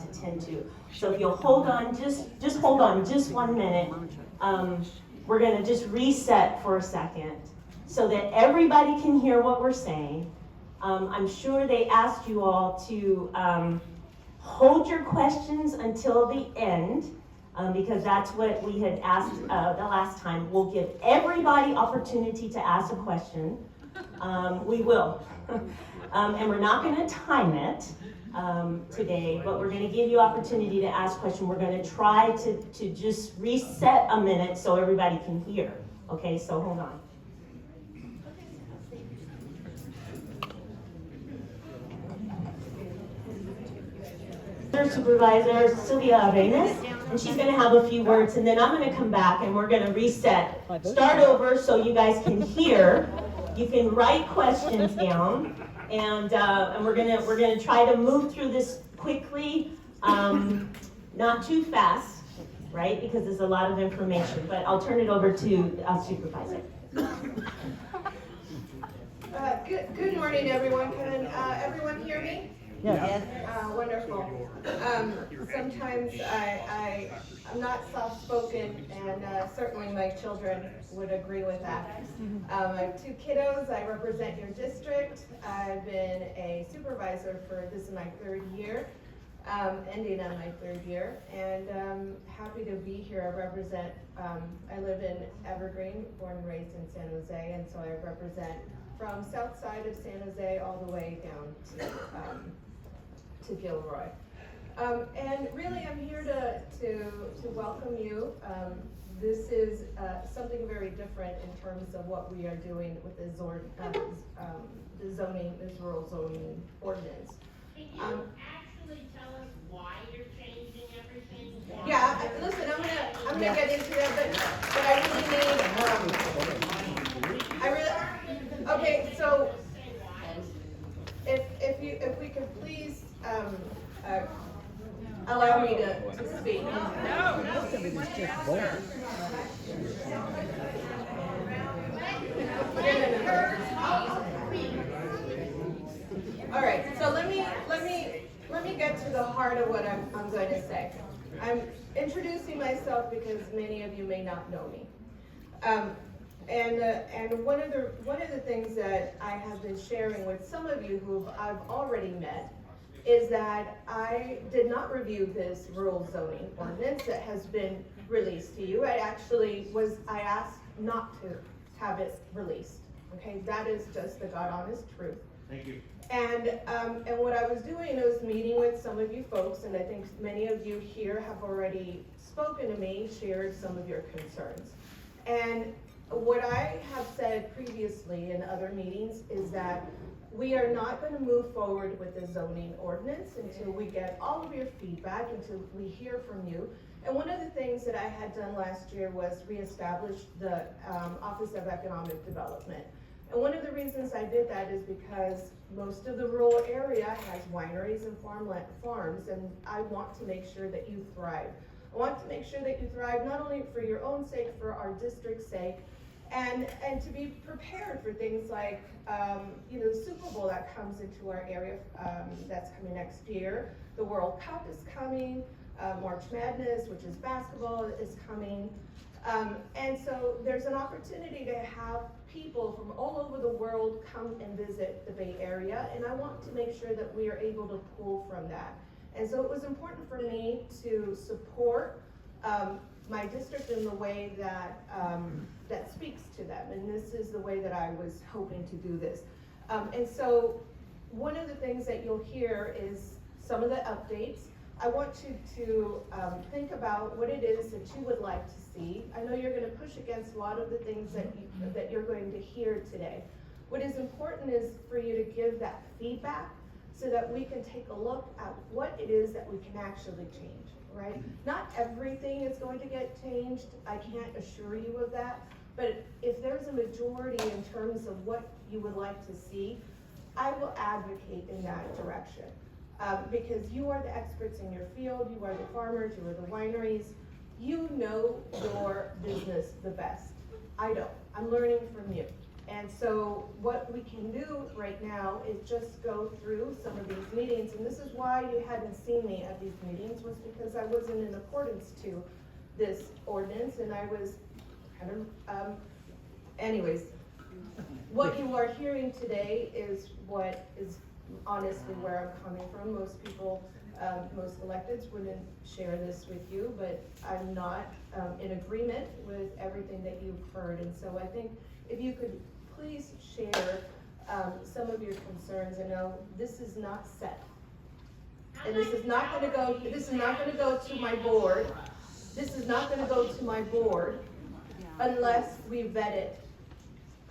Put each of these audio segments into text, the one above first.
to tend to. So if you'll hold on, just hold on just 1 minute. We're gonna just reset for a second so that everybody can hear what we're saying. I'm sure they asked you all to hold your questions until the end, because that's what we had asked the last time. We'll give everybody opportunity to ask a question. We will. And we're not gonna time it today, but we're gonna give you opportunity to ask questions. We're gonna try to just reset a minute so everybody can hear. Okay, so hold on. Supervisor Sylvia Reyes, and she's going to have a few words, and then I'm going to come back and we're going to reset, start over so you guys can hear. You can write questions down, and we're going to try to move through this quickly, not too fast, right? Because there's a lot of information. But I'll turn it over to Supervisor. Good morning, everyone. Can everyone hear me? Yes. Wonderful. Sometimes I'm not soft-spoken, and certainly my children would agree with that. I have 2 kiddos. I represent your district. I've been a supervisor this is my 3rd year, ending on my 3rd year, and happy to be here. I represent, I live in Evergreen, born and raised in San Jose, and so I represent from south side of San Jose all the way down to Gilroy. And really I'm here to welcome you. This is something very different in terms of what we are doing with the zoning, this rural zoning ordinance. Can you actually tell us why you're changing everything? Yeah, listen, I'm gonna get into that, but I really need, okay, so if we could please allow me to speak. All right, so let me get to the heart of what I'm going to say. I'm introducing myself because many of you may not know me. And one of the things that I have been sharing with some of you who I've already met is that I did not review this rural zoning ordinance that has been released to you. I asked not to have it released. Okay, that is just the God honest truth. Thank you. And what I was doing was meeting with some of you folks, and I think many of you here have already spoken to me, shared some of your concerns. And what I have said previously in other meetings is that we are not going to move forward with the zoning ordinance until we get all of your feedback, until we hear from you. And one of the things that I had done last year was reestablish the Office of Economic Development. And one of the reasons I did that is because most of the rural area has wineries and farms, and I want to make sure that you thrive. I want to make sure that you thrive not only for your own sake, for our district's sake, and to be prepared for things like the Super Bowl that comes into our area that's coming next year. The World Cup is coming, March Madness, which is basketball, is coming. And so there's an opportunity to have people from all over the world come and visit the Bay Area, and I want to make sure that we are able to pull from that. And so it was important for me to support my district in the way that that speaks to them, and this is the way that I was hoping to do this. And so one of the things that you'll hear is some of the updates. I want you to think about what it is that you would like to see. I know you're going to push against a lot of the things that you're going to hear today. What is important is for you to give that feedback so that we can take a look at what it is that we can actually change, right? Not everything is going to get changed. I can't assure you of that. But if there's a majority in terms of what you would like to see, I will advocate in that direction. Because you are the experts in your field, you are the farmers, you are the wineries, you know your business the best. I don't. I'm learning from you. And so what we can do right now is just go through some of these meetings, and this is why you hadn't seen me at these meetings, was because I wasn't in accordance to this ordinance, and I was kind of, anyways. What you are hearing today is what is honestly where I'm coming from. Most people, most electeds wouldn't share this with you, but I'm not in agreement with everything that you've heard. And so I think if you could please share some of your concerns. I know this is not set. And this is not gonna go to my board. This is not gonna go to my board unless we vet it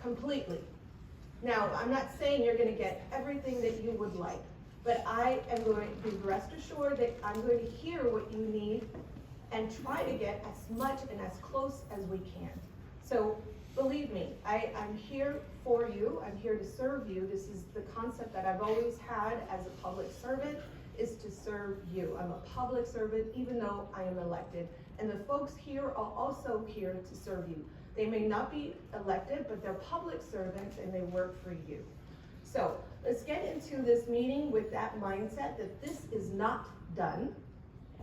completely. Now, I'm not saying you're gonna get everything that you would like, but I am going to be rest assured that I'm going to hear what you need and try to get as much and as close as we can. So believe me, I'm here for you, I'm here to serve you. This is the concept that I've always had as a public servant, is to serve you. I'm a public servant even though I am elected. And the folks here are also here to serve you. They may not be elected, but they're public servants and they work for you. So let's get into this meeting with that mindset that this is not done.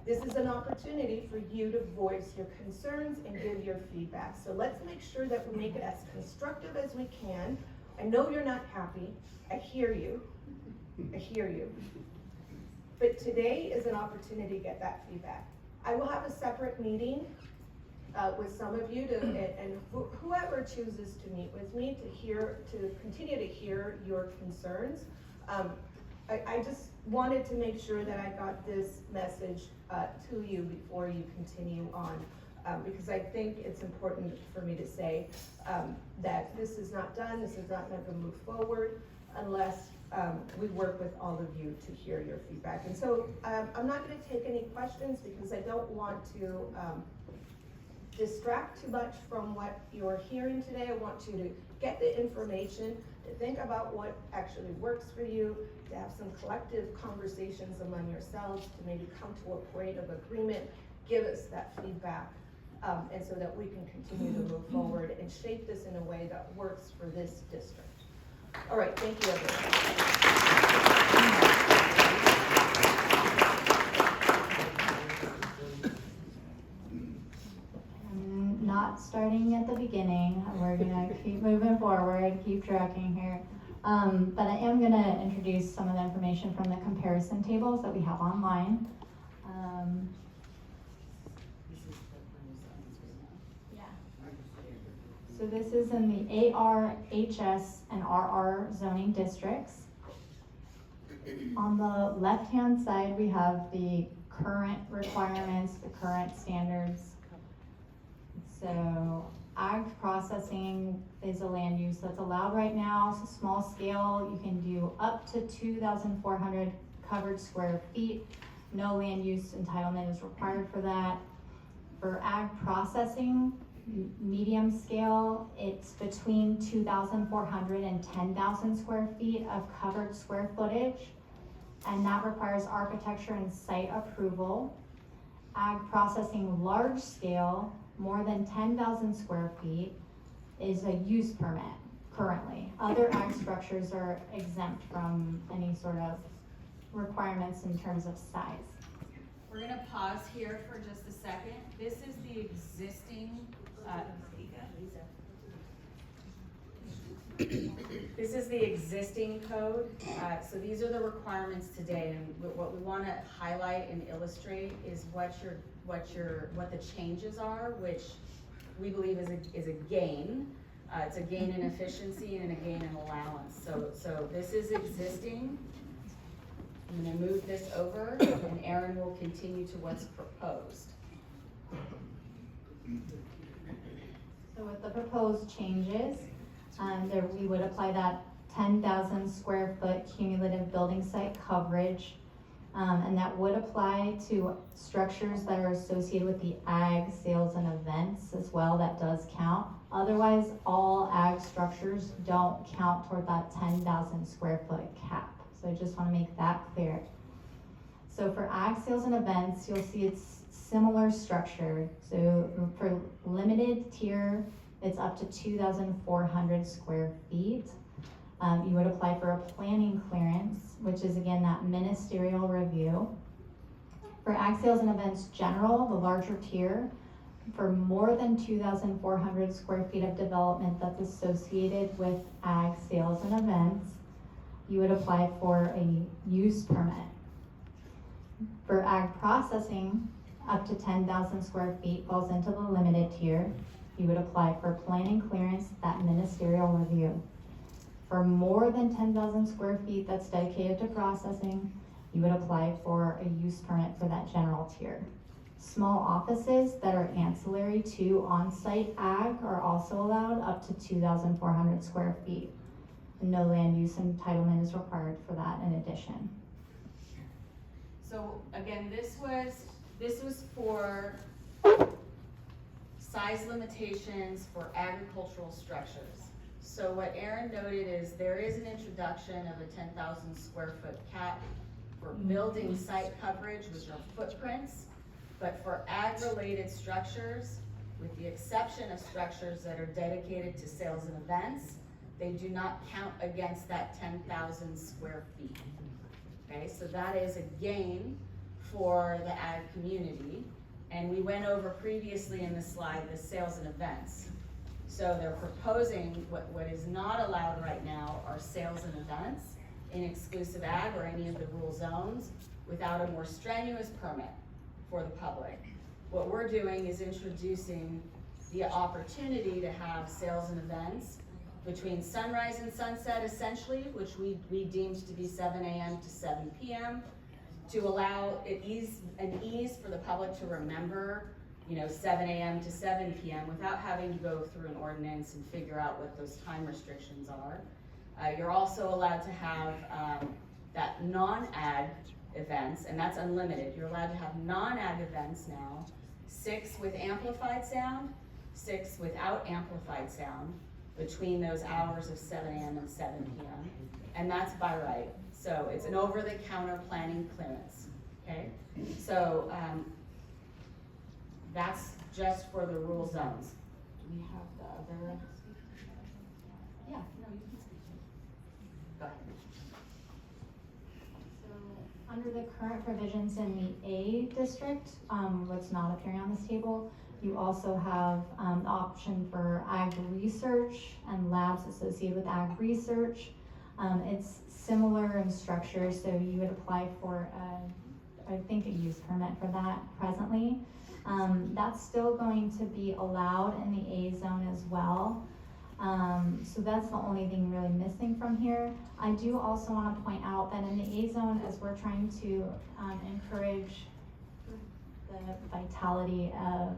This is an opportunity for you to voice your concerns and give your feedback. So let's make sure that we make it as constructive as we can. I know you're not happy. I hear you. I hear you. But today is an opportunity to get that feedback. I will have a separate meeting with some of you and whoever chooses to meet with me to continue to hear your concerns. I just wanted to make sure that I got this message to you before you continue on, because I think it's important for me to say that this is not done, this is not going to move forward unless we work with all of you to hear your feedback. And so I'm not going to take any questions because I don't want to distract too much from what you're hearing today. I want you to get the information, to think about what actually works for you, to have some collective conversations among yourselves, to maybe come to a point of agreement, give us that feedback, and so that we can continue to move forward and shape this in a way that works for this district. All right, thank you, everyone. Not starting at the beginning. We're gonna keep moving forward, keep tracking here. But I am gonna introduce some of the information from the comparison tables that we have online. So this is in the AR, HS, and RR zoning districts. On the left-hand side, we have the current requirements, the current standards. So ag processing is a land use that's allowed right now. So small scale, you can do up to 2,400 covered square feet. No land use entitlement is required for that. For ag processing, medium scale, it's between 2,400 and 10,000 square feet of covered square footage, and that requires architecture and site approval. Ag processing large scale, more than 10,000 square feet, is a use permit currently. Other ag structures are exempt from any sort of requirements in terms of size. We're gonna pause here for just a second. This is the existing, code. So these are the requirements today, and what we wanna highlight and illustrate is what the changes are, which we believe is a gain. It's a gain in efficiency and a gain in allowance. So this is existing. I'm gonna move this over, and Aaron will continue to what's proposed. So with the proposed changes, we would apply that 10,000 square foot cumulative building site coverage, and that would apply to structures that are associated with the ag, sales, and events as well. That does count. Otherwise, all ag structures don't count toward that 10,000 square foot cap. So I just want to make that clear. So for ag, sales, and events, you'll see it's similar structure. So for limited tier It's up to 2,400 square feet. You would apply for a planning clearance, which is again that ministerial review. For ag sales and events general, the larger tier, for more than 2,400 square feet of development that's associated with ag sales and events, you would apply for a use permit. For ag processing, up to 10,000 square feet falls into the limited tier. You would apply for planning clearance, that ministerial review. For more than 10,000 square feet that's dedicated to processing, you would apply for a use permit for that general tier. Small offices that are ancillary to on-site ag are also allowed up to 2,400 square feet. No land use entitlement is required for that in addition. So again, this was for size limitations for agricultural structures. So what Aaron noted is there is an introduction of a 10,000 square foot cap for building site coverage, which are footprints, but for ag-related structures, with the exception of structures that are dedicated to sales and events, they do not count against that 10,000 square feet. Okay, so that is a gain for the ag community. And we went over previously in the slide the sales and events. So they're proposing what is not allowed right now are sales and events in exclusive ag or any of the rural zones without a more strenuous permit for the public. What we're doing is introducing the opportunity to have sales and events between sunrise and sunset essentially, which we deemed to be 7 a.m. to 7 p.m. to allow an ease for the public to remember, 7 a.m. to 7 p.m. without having to go through an ordinance and figure out what those time restrictions are. You're also allowed to have that non-ag events, and that's unlimited. You're allowed to have non-ag events now, 6 with amplified sound, 6 without amplified sound, between those hours of 7 a.m. and 7 p.m. And that's by right. So it's an over-the-counter planning clearance, okay? So that's just for the rural zones. Do we have the other? Yeah, no, you can speak. Go ahead. So, under the current provisions in the A district, what's not appearing on this table, you also have the option for ag research and labs associated with ag research. It's similar in structure, so you would apply for I think a use permit for that presently. That's still going to be allowed in the A zone as well. So that's the only thing really missing from here. I do also want to point out that in the A zone, as we're trying to encourage the vitality of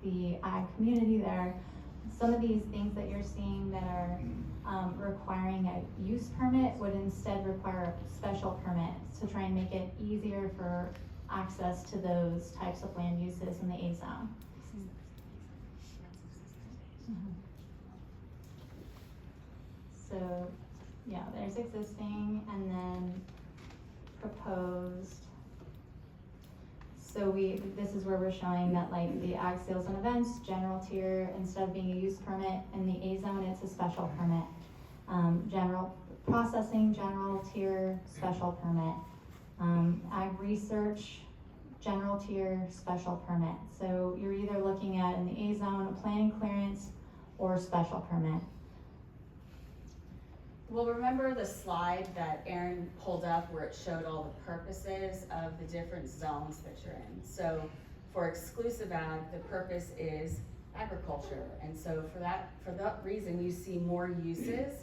the ag community there, some of these things that you're seeing that are requiring a use permit would instead require a special permit to try and make it easier for access to those types of land uses in the A zone. So, yeah, there's existing and then proposed. So this is where we're showing that like the ag sales and events, general tier, instead of being a use permit in the A zone, it's a special permit. General processing, general tier, special permit. Ag research, general tier, special permit. So you're either looking at in the A zone, a planning clearance or special permit. Well, remember the slide that Aaron pulled up where it showed all the purposes of the different zones that you're in. So for exclusive ag, the purpose is agriculture. And so for that reason, you see more uses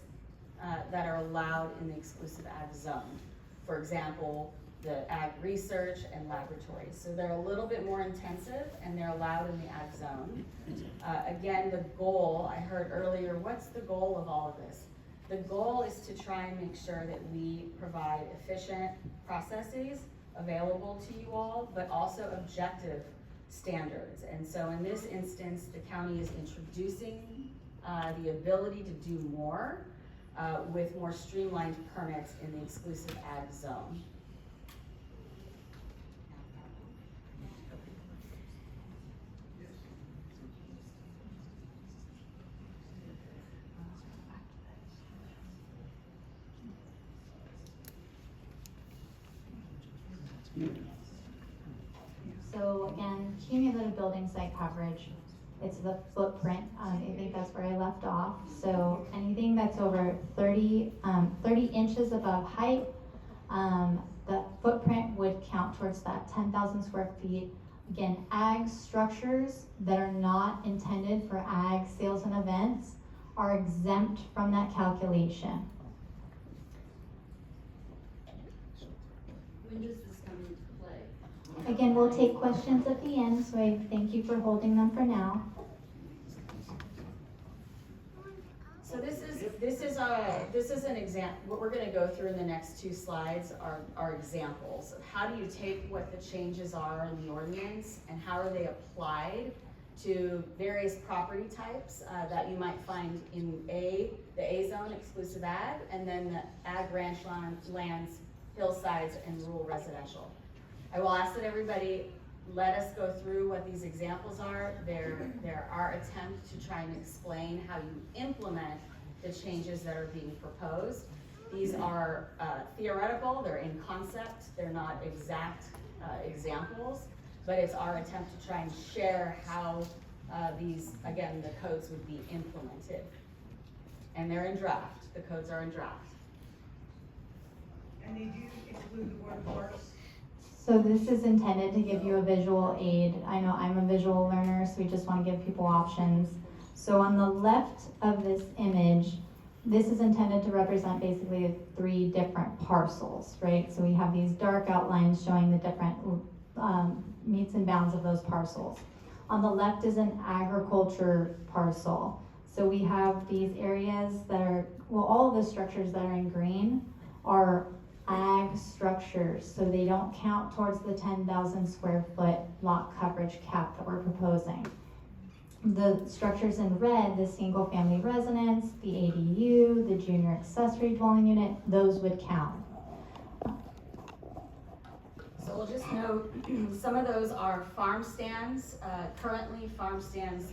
that are allowed in the exclusive ag zone. For example, the ag research and laboratories. So they're a little bit more intensive and they're allowed in the ag zone. Again, the goal, I heard earlier, what's the goal of all of this? The goal is to try and make sure that we provide efficient processes available to you all, but also objective standards. And so in this instance, the county is introducing the ability to do more with more streamlined permits in the exclusive ag zone. So again, cumulative building site coverage, it's the footprint, I think that's where I left off. So anything that's over 30 inches above height, the footprint would count towards that 10,000 square feet. Again, ag structures that are not intended for ag sales and events are exempt from that calculation. When does this come into play? Again, we'll take questions at the end, so I thank you for holding them for now. So this is an example. What we're going to go through in the next two slides are examples of how do you take what the changes are in the ordinance and how are they applied to various property types that you might find in the A zone, exclusive ag, and then the ag ranch lands, hillsides, and rural residential. I will ask that everybody let us go through what these examples are. They're our attempt to try and explain how you implement the changes that are being proposed. These are theoretical, they're in concept, they're not exact examples, but it's our attempt to try and share how these, again, the codes would be implemented. And they're in draft, the codes are in draft. And they do exclude the word horse. So this is intended to give you a visual aid. I know I'm a visual learner, so we just want to give people options. So on the left of this image, this is intended to represent basically 3 different parcels, right? So we have these dark outlines showing the different meets and bounds of those parcels. On the left is an agriculture parcel. So we have these areas that are, well, all of the structures that are in green are ag structures, so they don't count towards the 10,000 square foot lot coverage cap that we're proposing. The structures in red, the single family residence, the ADU, the junior accessory dwelling unit, those would count. So we'll just note, some of those are farm stands. Currently, farm stands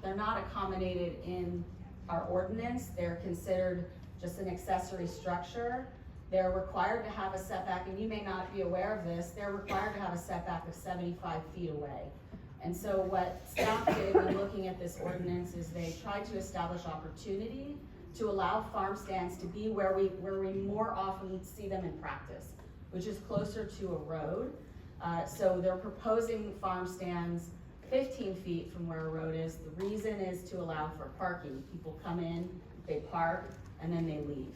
they're not accommodated in our ordinance. They're considered just an accessory structure. They're required to have a setback, and you may not be aware of this, they're required to have a setback of 75 feet away. And so what staff did when looking at this ordinance is they tried to establish opportunity to allow farm stands to be where we more often see them in practice, which is closer to a road. So they're proposing farm stands 15 feet from where a road is. The reason is to allow for parking. People come in, they park, and then they leave.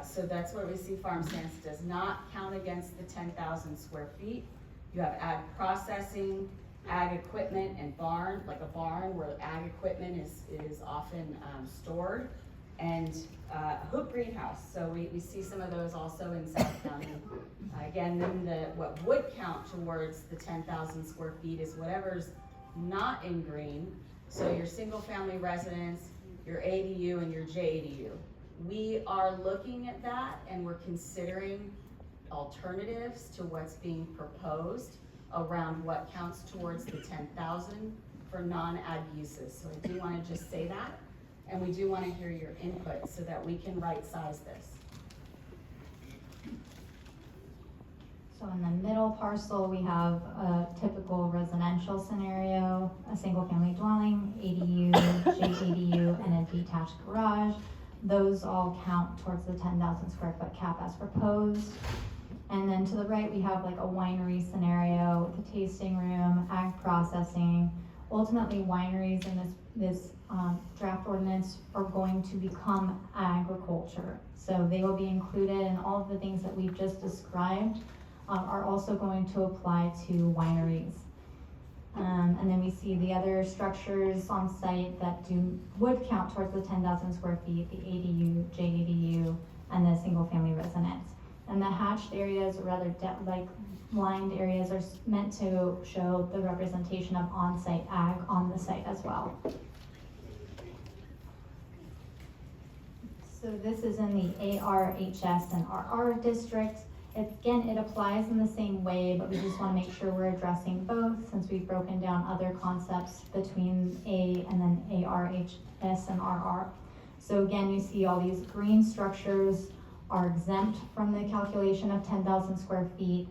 So that's where we see farm stands does not count against the 10,000 square feet. You have ag processing, ag equipment, and barn, like a barn where ag equipment is often stored, and a hoop greenhouse. So we see some of those also in South County. Again, then what would count towards the 10,000 square feet is whatever's not in green. So your single family residence, your ADU, and your JADU. We are looking at that and we're considering alternatives to what's being proposed around what counts towards the 10,000 for non-ag uses. So I do want to just say that, and we do want to hear your input so that we can right size this. So in the middle parcel, we have a typical residential scenario, a single family dwelling, ADU, JADU, and a detached garage. Those all count towards the 10,000 square foot cap as proposed. And then to the right, we have like a winery scenario with a tasting room, ag processing. Ultimately, wineries in this draft ordinance are going to become agriculture. So they will be included, and all of the things that we've just described are also going to apply to wineries. And then we see the other structures on site that would count towards the 10,000 square feet, the ADU, JADU, and the single family residence. And the hatched areas, or rather lined areas, are meant to show the representation of on-site ag on the site as well. So this is in the AR, HS, and RR district. Again, it applies in the same way, but we just want to make sure we're addressing both since we've broken down other concepts between A and then AR, HS, and RR. So again, you see all these green structures are exempt from the calculation of 10,000 square feet.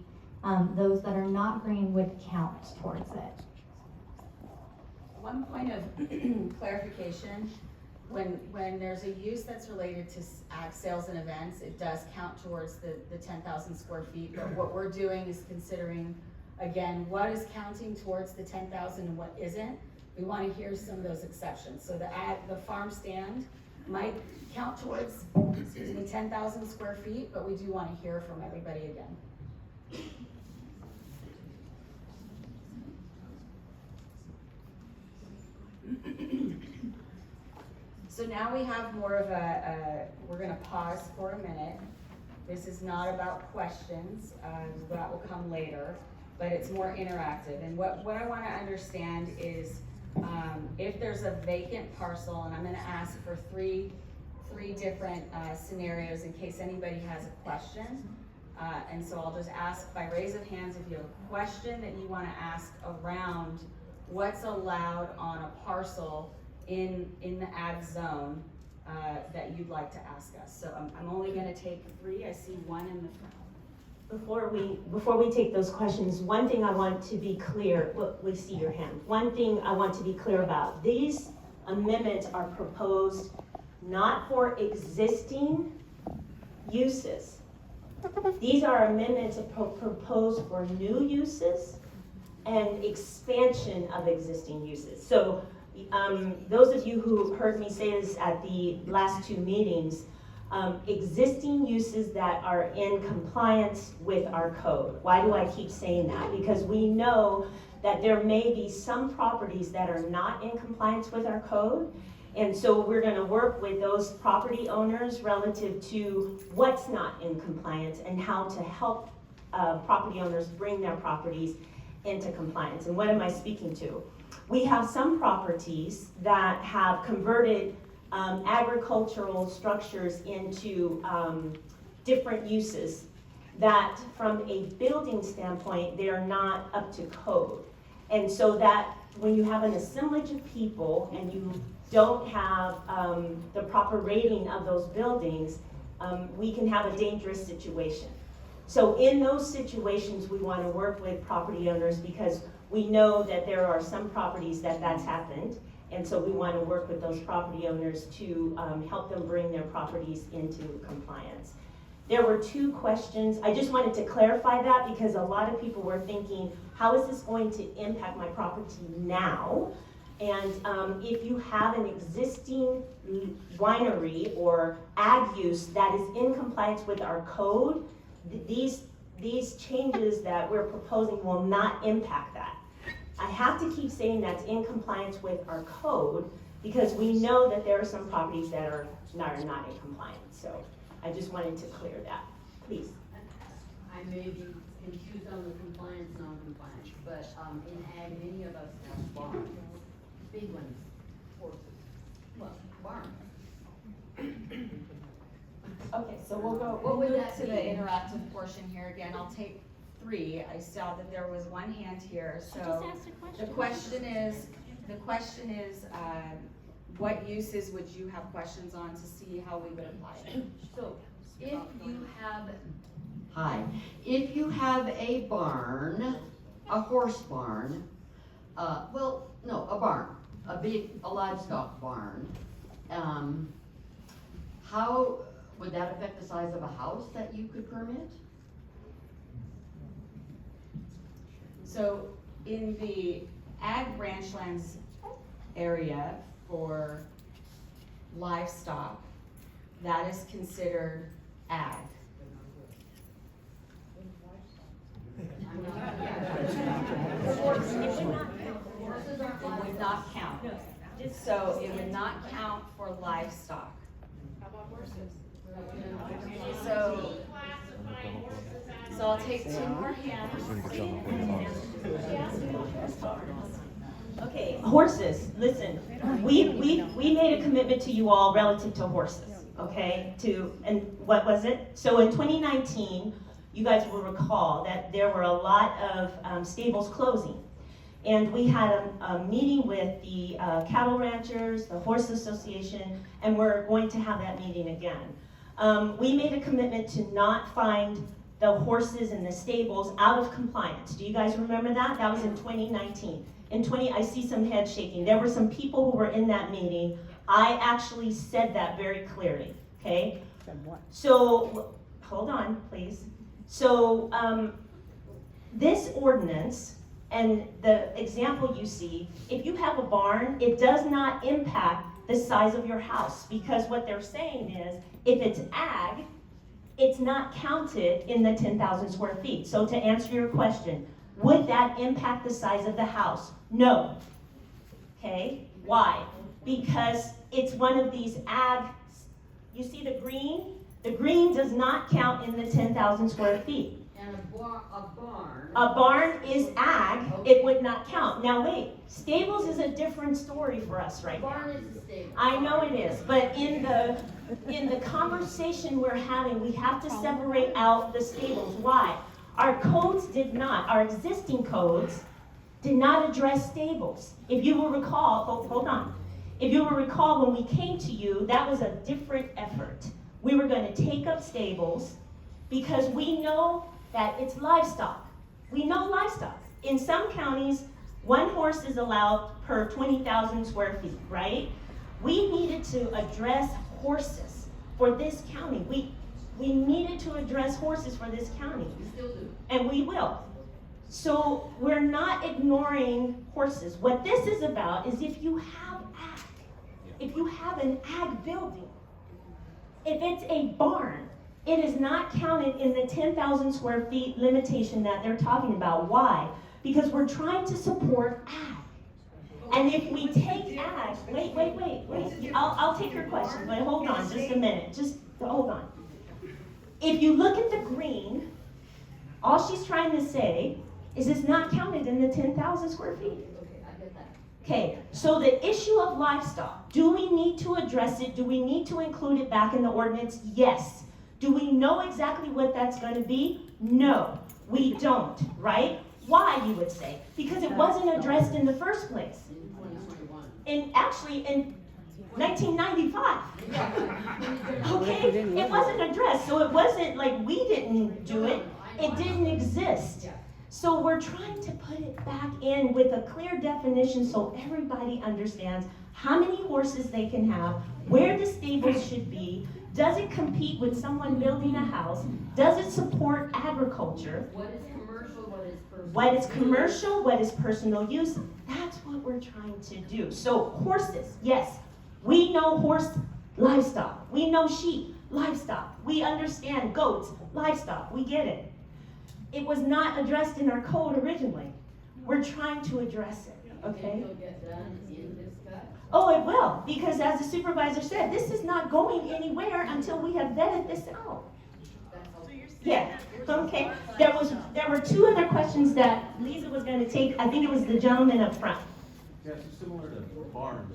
those that are not green would count towards it. One point of clarification, when there's a use that's related to ag sales and events, it does count towards the 10,000 square feet, but what we're doing is considering, again, what is counting towards the 10,000 and what isn't. We wanna hear some of those exceptions. So the farm stand might count towards, 10,000 square feet, but we do wanna hear from everybody again. So now we have more of we're gonna pause for a minute. This is not about questions, that will come later, but it's more interactive. And what I wanna understand is, if there's a vacant parcel, and I'm gonna ask for three different scenarios in case anybody has a question. And so I'll just ask by raise of hands if you have a question that you wanna ask around what's allowed on a parcel in the ag zone that you'd like to ask us. So I'm only gonna take 3. I see one in the front. Before we take those questions, one thing I want to be clear, well, we see your hand. One thing I want to be clear about, these amendments are proposed not for existing uses. These are amendments proposed for new uses and expansion of existing uses. So those of you who heard me say this at the last 2 meetings, existing uses that are in compliance with our code. Why do I keep saying that? Because we know that there may be some properties that are not in compliance with our code. And so we're gonna work with those property owners relative to what's not in compliance and how to help property owners bring their properties into compliance. And what am I speaking to? We have some properties that have converted agricultural structures into different uses that from a building standpoint, they are not up to code. And so that when you have an assemblage of people and you don't have the proper rating of those buildings, we can have a dangerous situation. So in those situations, we want to work with property owners because we know that there are some properties that's happened. And so we want to work with those property owners to help them bring their properties into compliance. There were 2 questions. I just wanted to clarify that because a lot of people were thinking, how is this going to impact my property now? And if you have an existing winery or ag use that is in compliance with our code, these changes that we're proposing will not impact that. I have to keep saying that's in compliance with our code because we know that there are some properties that are not in compliance. So I just wanted to clear that. Please. I may be confused on the compliance, non-compliance, but in ag, many of us have barns, big ones, horses, well, barns. Okay, so we'll What would move that to the be? interactive portion here again. I'll take 3. I saw that there was one hand here, so the question is, what uses would you have questions on to see how we would apply it? So, if you have, Hi, if you have a barn, a horse barn, a barn, a livestock barn, how would that affect the size of a house that you could permit? So in the ag ranchlands area for livestock, that is considered ag. It would not count. So it would not count for livestock. How about horses? So I'll take 2 more hands. Okay, horses, listen, we made a commitment to you all relative to horses, okay? And what was it? So in 2019, you guys will recall that there were a lot of stables closing. And we had a meeting with the cattle ranchers, the horse association, and we're going to have that meeting again. We made a commitment to not find the horses and the stables out of compliance. Do you guys remember that? That was in 2019. I see some heads shaking. There were some people who were in that meeting. I actually said that very clearly, okay? So, hold on, please. So, this ordinance and the example you see, if you have a barn, it does not impact the size of your house, because what they're saying is, if it's ag, it's not counted in the 10,000 square feet. So to answer your question, would that impact the size of the house? No. Okay, why? Because it's one of these ag, you see the green? The green does not count in the 10,000 square feet. And a barn. A barn is ag, it would not count. Now wait, stables is a different story for us right now. Barn is a stable. I know it is, but in the conversation we're having, we have to separate out the stables. Why? Our codes did not, our existing codes did not address stables. If you will recall, hold on. If you will recall, when we came to you, that was a different effort. We were going to take up stables because we know that it's livestock. We know livestock. In some counties, one horse is allowed per 20,000 square feet, right? We needed to address horses for this county. We needed to address horses for this county. We still do. And we will. So we're not ignoring horses. What this is about is if you have ag, if you have an ag building, if it's a barn, it is not counted in the 10,000 square feet limitation that they're talking about. Why? Because we're trying to support ag. And if we take ag, wait. I'll take your question, but hold on just a minute. Just hold on. If you look at the green, all she's trying to say is it's not counted in the 10,000 square feet. Okay, I get that. Okay, so the issue of livestock, do we need to address it? Do we need to include it back in the ordinance? Yes. Do we know exactly what that's going to be? No, we don't, right? Why, you would say? Because it wasn't addressed in the first place. In 2021. In 1995. Okay, it wasn't addressed, so it wasn't like we didn't do it. It didn't exist. So we're trying to put it back in with a clear definition so everybody understands how many horses they can have, where the stables should be. Does it compete with someone building a house? Does it support agriculture? What is commercial, what is personal? What is commercial, what is personal use? That's what we're trying to do. So horses, yes, we know horse livestock. We know sheep, livestock. We understand goats, livestock. We get it. It was not addressed in our code originally. We're trying to address it, okay? It'll get done in this cut. Oh, it will, because as the supervisor said, this is not going anywhere until we have vetted this out. That's all. Yeah, okay. There were two other questions that Lisa was going to take. I think it was the gentleman up front. Yeah, it's similar to barns.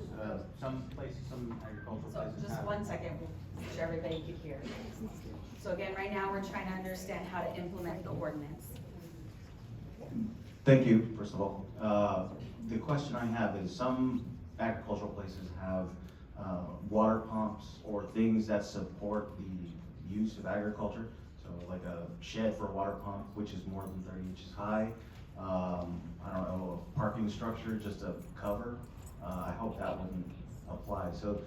Some places, some agricultural So places just have. 1 second, we'll make sure everybody could hear. So again, right now, we're trying to understand how to implement the ordinance. Thank you, first of all. The question I have is some agricultural places have water pumps or things that support the use of agriculture. So like a shed for a water pump, which is more than 30 inches high. I don't know, a parking structure, just a cover. I hope that wouldn't apply. So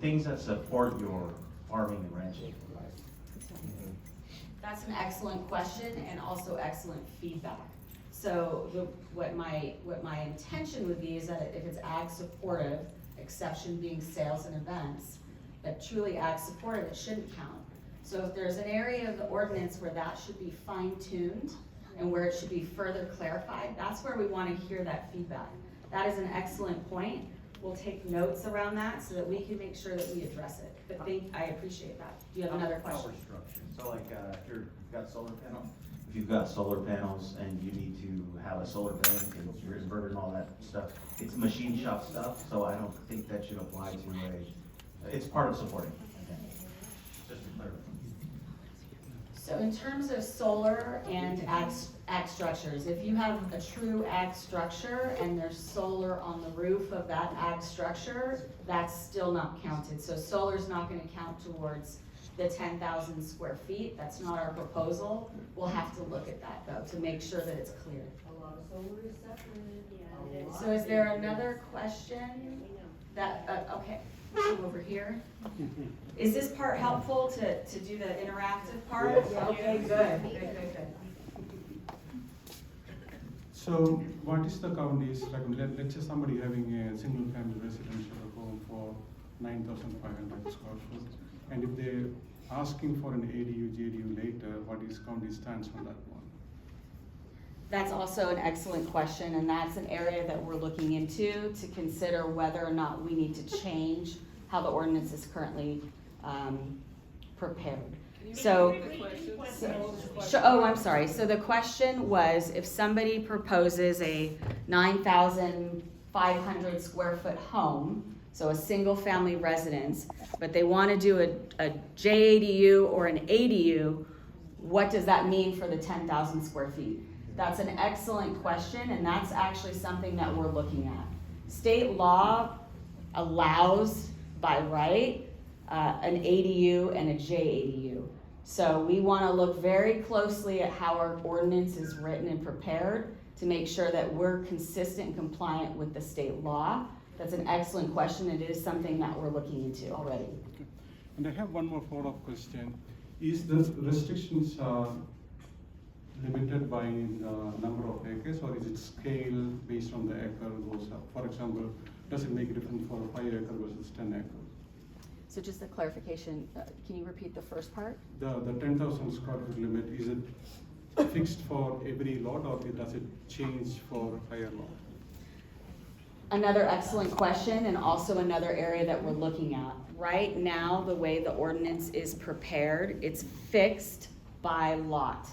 things that support your farming and ranching. That's an excellent question and also excellent feedback. So what my intention would be is that if it's ag supportive, exception being sales and events, that truly ag supportive, it shouldn't count. So if there's an area of the ordinance where that should be fine-tuned and where it should be further clarified, that's where we want to hear that feedback. That is an excellent point. We'll take notes around that so that we can make sure that we address it. But I appreciate that. Do you have another question? Power structure. So like if you've got solar panels, if you've got solar panels and you need to have a solar bank and your inverter and all that stuff, it's machine shop stuff, so I don't think that should apply to it's part of supporting, okay? Just to clarify. So in terms of solar and ag structures, if you have a true ag structure and there's solar on the roof of that ag structure, that's still not counted. So solar's not gonna count towards the 10,000 square feet. That's not our proposal. We'll have to look at that though, to make sure that it's clear. A lot of solar is separate. Yeah. So is there another question that, okay, come over here. Is this part helpful to do the interactive part? Okay, good. So what is the count is, like, let's say somebody having a single family residential home for 9,500 square foot, and if they're asking for an ADU, JDU later, what is county stance on that one? That's also an excellent question, and that's an area that we're looking into to consider whether or not we need to change how the ordinance is currently prepared. So, I'm sorry. So the question was, if somebody proposes a 9,500 square foot home, so a single family residence, but they want to do a JADU or an ADU, what does that mean for the 10,000 square feet? That's an excellent question, and that's actually something that we're looking at. State law allows by right an ADU and a JADU. So we want to look very closely at how our ordinance is written and prepared to make sure that we're consistent and compliant with the state law. That's an excellent question. It is something that we're looking into already. Okay. And I have one more follow-up question. Is the restrictions limited by number of acres, or is it scale based on the acre goes up? For example, does it make a difference for a 5 acre versus 10 acre? So just a clarification, can you repeat the first part? The 10,000 square foot limit, is it fixed for every lot, or does it change for higher lot? Another excellent question, and also another area that we're looking at. Right now, the way the ordinance is prepared, it's fixed by lot.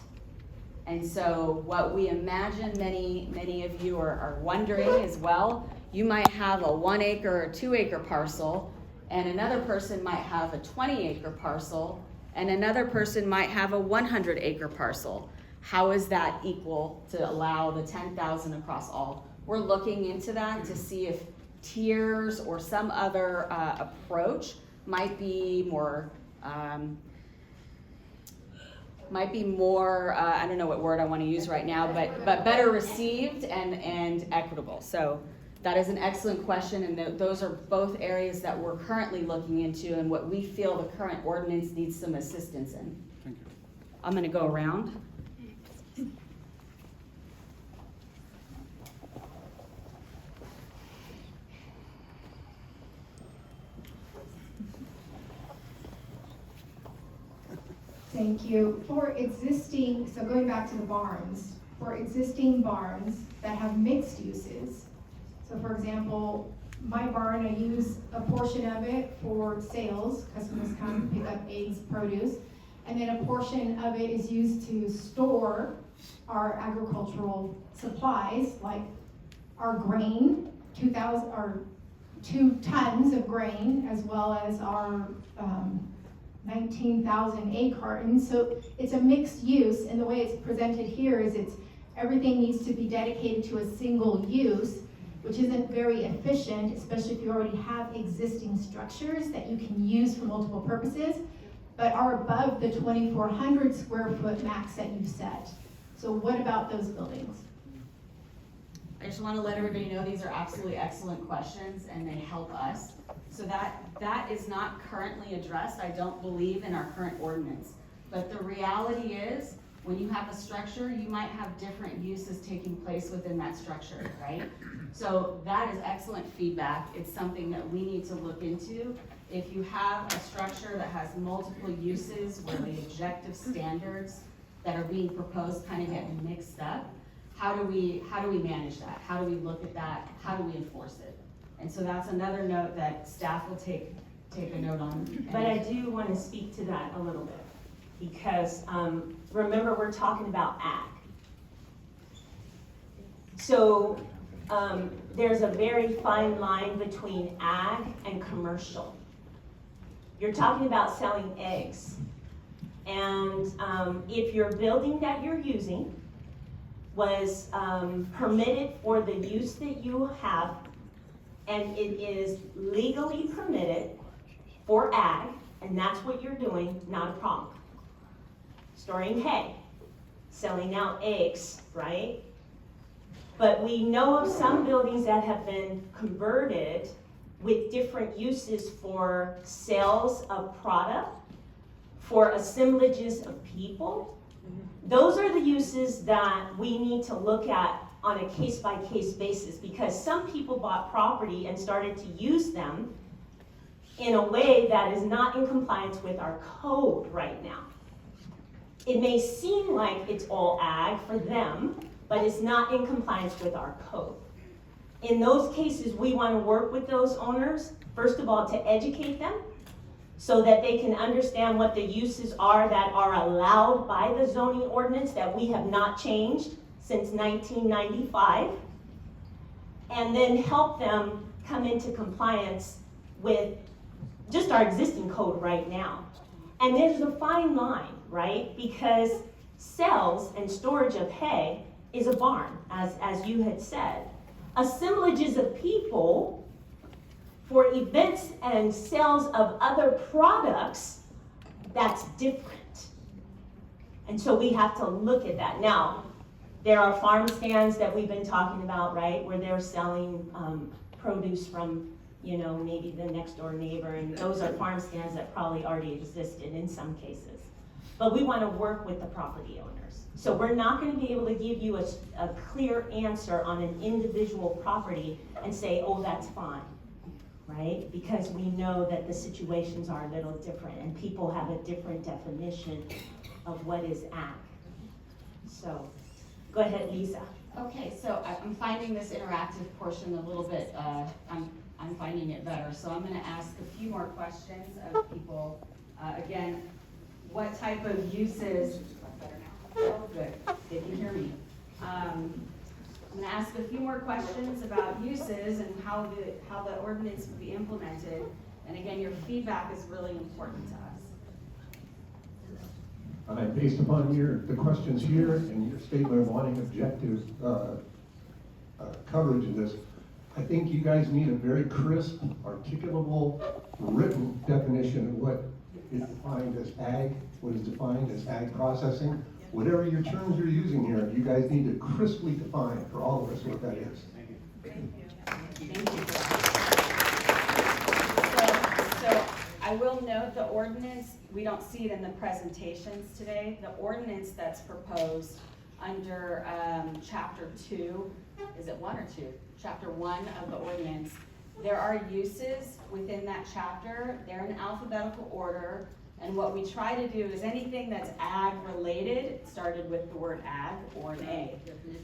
And so what we imagine many of you are wondering as well, you might have a 1 acre or 2 acre parcel, and another person might have a 20 acre parcel, and another person might have a 100 acre parcel. How is that equal to allow the 10,000 across all? We're looking into that to see if tiers or some other approach might be more, I don't know what word I want to use right now, but better received and equitable. So that is an excellent question, and those are both areas that we're currently looking into and what we feel the current ordinance needs some assistance in. Thank you. I'm going to go around. Thank you. For existing, so going back to the barns, for existing barns that have mixed uses, so for example, my barn, I use a portion of it for sales, customers come pick up eggs, produce, and then a portion of it is used to store our agricultural supplies, like our grain, 2 tons of grain, as well as our 19,000 egg cartons. So it's a mixed use, and the way it's presented here is everything needs to be dedicated to a single use, which isn't very efficient, especially if you already have existing structures that you can use for multiple purposes, but are above the 2,400 square foot max that you've set. So what about those buildings? I just want to let everybody know these are absolutely excellent questions, and they help us. So that is not currently addressed, I don't believe, in our current ordinance. But the reality is, when you have a structure, you might have different uses taking place within that structure, right? So that is excellent feedback. It's something that we need to look into. If you have a structure that has multiple uses where the objective standards that are being proposed kind of get mixed up, how do we manage that? How do we look at that? How do we enforce it? And so that's another note that staff will take a note on. But I do want to speak to that a little bit, because remember, we're talking about ag. So there's a very fine line between ag and commercial. You're talking about selling eggs. And if your building that you're using was permitted for the use that you have, and it is legally permitted for ag, and that's what you're doing, not a problem. Storing hay, selling out eggs, right? But we know of some buildings that have been converted with different uses for sales of product, for assemblages of people. Those are the uses that we need to look at on a case-by-case basis, because some people bought property and started to use them in a way that is not in compliance with our code right now. It may seem like it's all ag for them, but it's not in compliance with our code. In those cases, we want to work with those owners, first of all, to educate them so that they can understand what the uses are that are allowed by the zoning ordinance that we have not changed since 1995, and then help them come into compliance with just our existing code right now. And there's a fine line, right? Because sales and storage of hay is a barn, as you had said. Assemblages of people for events and sales of other products, that's different. And so we have to look at that. Now, there are farm stands that we've been talking about, right, where they're selling produce from, you know, maybe the next door neighbor, and those are farm stands that probably already existed in some cases. But we want to work with the property owners. So we're not going to be able to give you a clear answer on an individual property and say, oh, that's fine, right? Because we know that the situations are a little different and people have a different definition of what is ag. So, go ahead, Lisa. Okay, so I'm finding this interactive portion a little bit, I'm finding it better. So I'm gonna ask a few more questions of people. Again, what type of uses, better now? Oh, good, they can hear me. I'm gonna ask a few more questions about uses and how the ordinance will be implemented. And again, your feedback is really important to us. Based upon the questions here and your statement of wanting objective coverage of this, I think you guys need a very crisp, articulable, written definition of what is defined as ag, what is defined as ag processing. Whatever your terms you're using here, you guys need to crisply define for all of us what that is. Thank you. So I will note the ordinance, we don't see it in the presentations today. The ordinance that's proposed under chapter 2, is it 1 or 2? Chapter 1 of the ordinance. There are uses within that chapter. They're in alphabetical order. And what we try to do is anything that's ag related, started with the word ag or an A.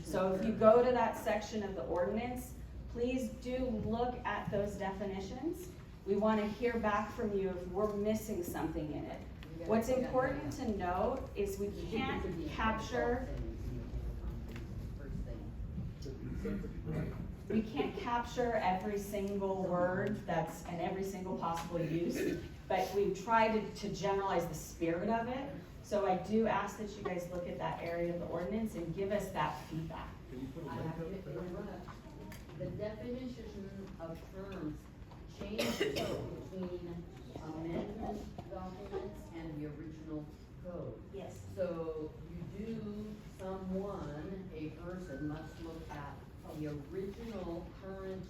So if you go to that section of the ordinance, please do look at those definitions. We want to hear back from you if we're missing something in it. What's important to note is we can't capture every single word that's and every single possible use, but we've tried to generalize the spirit of it. So I do ask that you guys look at that area of the ordinance and give us that feedback. I have to interrupt. The definition of terms changes between amendment documents and the original code. Yes. So a person must look at the original current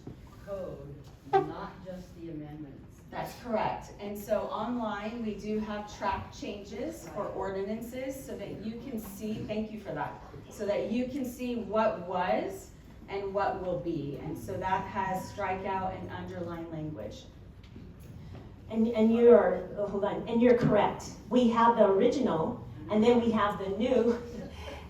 code, not just the amendments. That's correct. And so online, we do have track changes for ordinances so that you can see, thank you for that, so that you can see what was and what will be. And so that has strikeout and underline language. And you're, hold on, and you're correct. We have the original, and then we have the new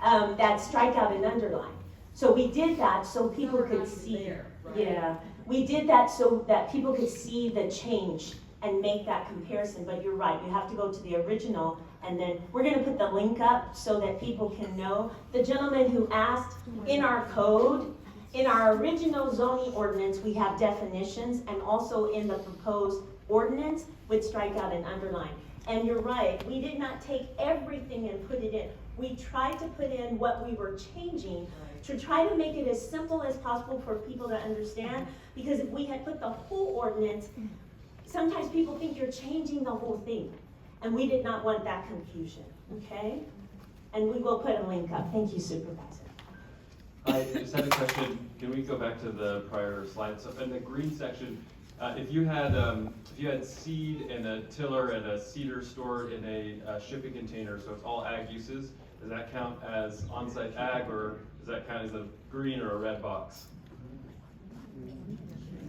that strikeout and underline. So we did that so people could see. Yeah, we did that so that people could see the change and make that comparison. But you're right, you have to go to the original, and then we're going to put the link up so that people can know. The gentleman who asked, in our code, in our original zoning ordinance, we have definitions, and also in the proposed ordinance with strikeout and underline. And you're right, we did not take everything and put it in. We tried to put in what we were changing to try to make it as simple as possible for people to understand, because if we had put the whole ordinance, sometimes people think you're changing the whole thing, and we did not want that confusion, okay? And we will put a link up. Thank you, Supervisor. I just had a question. Can we go back to the prior slide? So in the green section, if you had seed and a tiller and a seeder stored in a shipping container, so it's all ag uses, does that count as on-site ag, or does that count as a green or a red box?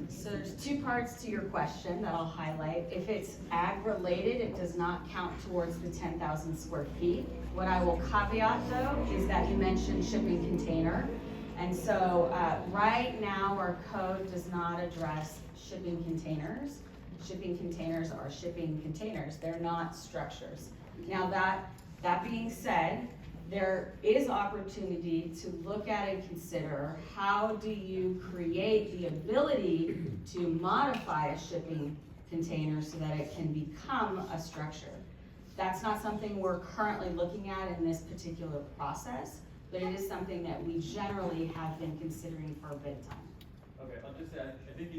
So there's two parts to your question that I'll highlight. If it's ag related, it does not count towards the 10,000 square feet. What I will caveat though is that you mentioned shipping container. And so right now our code does not address shipping containers. Shipping containers are shipping containers. They're not structures. Now that being said, there is opportunity to look at and consider how do you create the ability to modify a shipping container so that it can become a structure. That's not something we're currently looking at in this particular process, but it is something that we generally have been considering for a bit of time. Okay, I'll just say, I think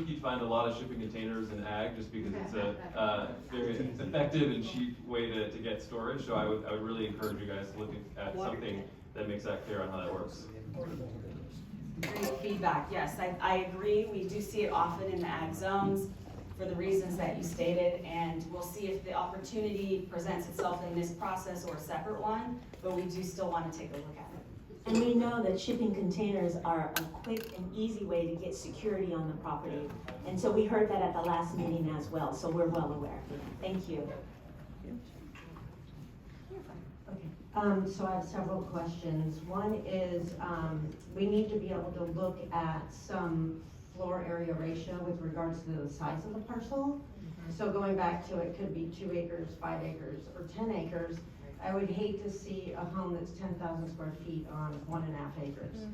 you'd find a lot of shipping containers in ag just because it's a very effective and cheap way to get storage. So I would really encourage you guys to look at something that makes that clear on how that works. Great feedback. Yes, I agree. We do see it often in the ag zones for the reasons that you stated, and we'll see if the opportunity presents itself in this process or a separate one, but we do still want to take a look at it. And we know that shipping containers are a quick and easy way to get security on the property. And so we heard that at the last meeting as well, so we're well aware. Thank you. Okay, so I have several questions. One is, we need to be able to look at some floor area ratio with regards to the size of the parcel. So going back to it could be 2 acres, 5 acres, or 10 acres. I would hate to see a home that's 10,000 square feet on 1.5 acres.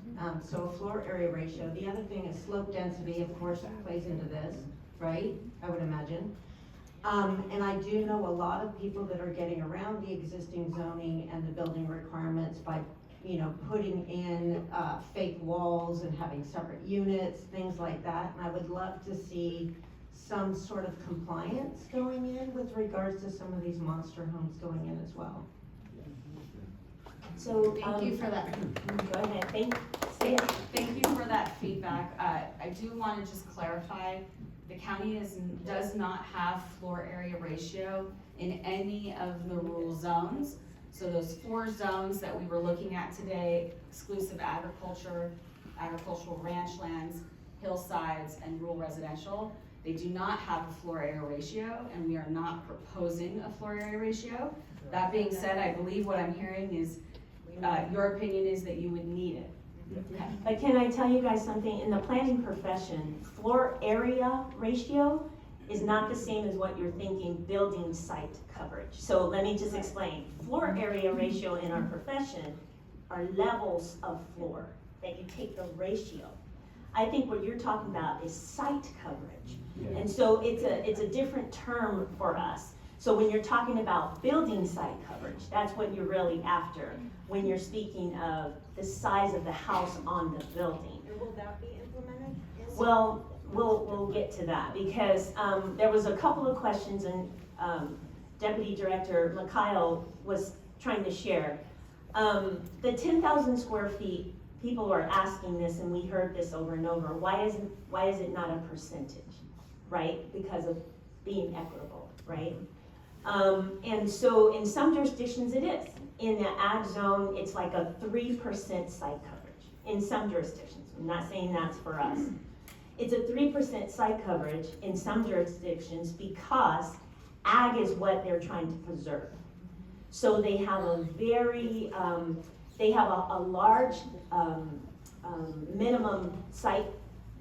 So a floor area ratio. The other thing is slope density, of course, plays into this, right? I would imagine. And I do know a lot of people that are getting around the existing zoning and the building requirements by, putting in fake walls and having separate units, things like that. And I would love to see some sort of compliance going in with regards to some of these monster homes going in as well. So Thank you for that. Go ahead. Thank you for that feedback. I do want to just clarify, the county does not have floor area ratio in any of the rural zones. So those 4 zones that we were looking at today, exclusive agriculture, agricultural ranch lands, hillsides, and rural residential, they do not have a floor area ratio, and we are not proposing a floor area ratio. That being said, I believe what I'm hearing is, your opinion is that you would need it. Okay. But can I tell you guys something? In the planning profession, floor area ratio is not the same as what you're thinking building site coverage. So let me just explain. Floor area ratio in our profession are levels of floor that you take the ratio. I think what you're talking about is site coverage. And so it's a different term for us. So when you're talking about building site coverage, that's what you're really after when you're speaking of the size of the house on the building. And will that be implemented? Well, we'll get to that because there was a couple of questions and Deputy Director Mikhail was trying to share. The 10,000 square feet, people are asking this and we heard this over and over. Why is it not a percentage, right? Because of being equitable, right? And so in some jurisdictions it is. In the ag zone, it's like a 3% site coverage in some jurisdictions. I'm not saying that's for us. It's a 3% site coverage in some jurisdictions because ag is what they're trying to preserve. So they have a very, they have a large minimum site,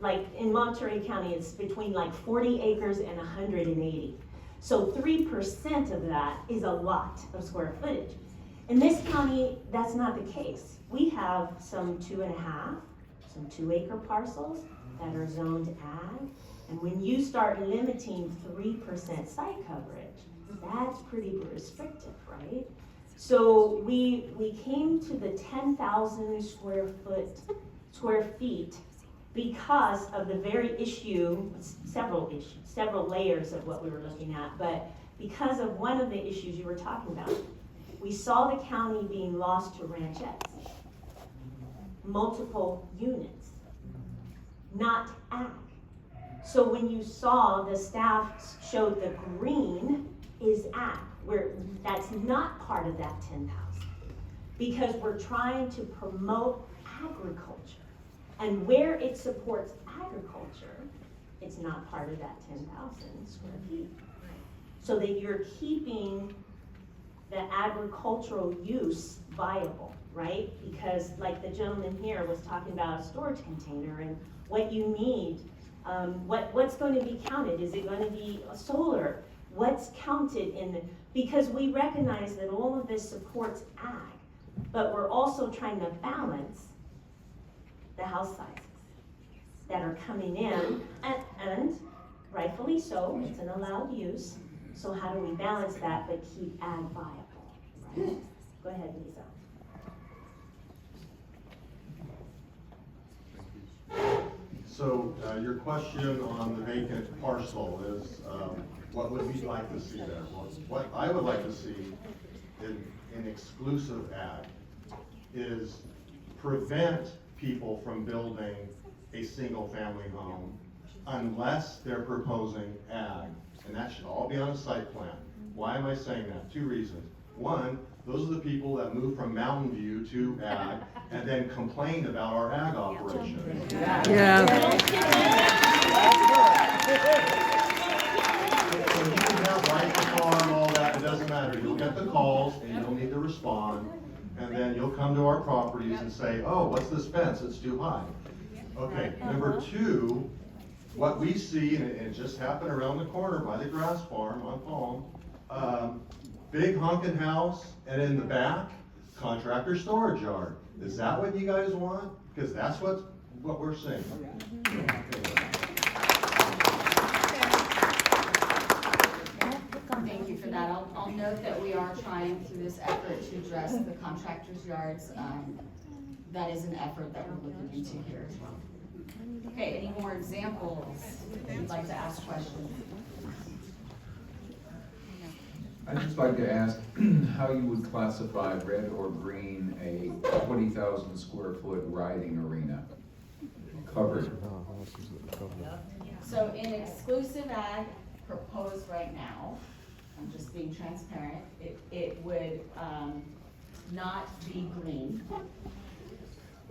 like in Monterey County, it's between like 40 acres and 180. So 3% of that is a lot of square footage. In this county, that's not the case. We have some 2.5, some 2-acre parcels that are zoned ag. And when you start limiting 3% site coverage, that's pretty restrictive, right? So we came to the 10,000 square feet because of the very issue, several layers of what we were looking at, but because of one of the issues you were talking about. We saw the county being lost to ranchettes, multiple units, not ag. So when you saw the staff showed the green is ag, where that's not part of that 10,000. Because we're trying to promote agriculture. And where it supports agriculture, it's not part of that 10,000 square feet. So that you're keeping the agricultural use viable, right? Because like the gentleman here was talking about a storage container and what you need, what's going to be counted? Is it going to be solar? What's counted in the, because we recognize that all of this supports ag, but we're also trying to balance the house sizes that are coming in, and rightfully so, it's an allowed use. So how do we balance that but keep ag viable, right? Go ahead, Lisa. So your question on the vacant parcel is, what would we like to see there? Well, what I would like to see in exclusive ag is prevent people from building a single family home unless they're proposing ag. And that should all be on a site plan. Why am I saying that? Two reasons. One, those are the people that moved from Mountain View to ag and then complained about our ag operations. Yeah. So you can have right to farm, all that, it doesn't matter. You'll get the calls and you'll need to respond. And then you'll come to our properties and say, oh, what's this fence? It's too high. Okay, number two, what we see, and it just happened around the corner by the grass farm on Palm, big honking house, and in the back, contractor storage yard. Is that what you guys want? Because that's what we're seeing. Thank you for that. I'll note that we are trying through this effort to address the contractors' yards. That is an effort that we're looking into here as well. Okay, any more examples? If you'd like to ask questions. I'd just like to ask how you would classify red or green a 20,000 square foot riding arena covered. So in exclusive ag proposed right now, I'm just being transparent, it would not be green.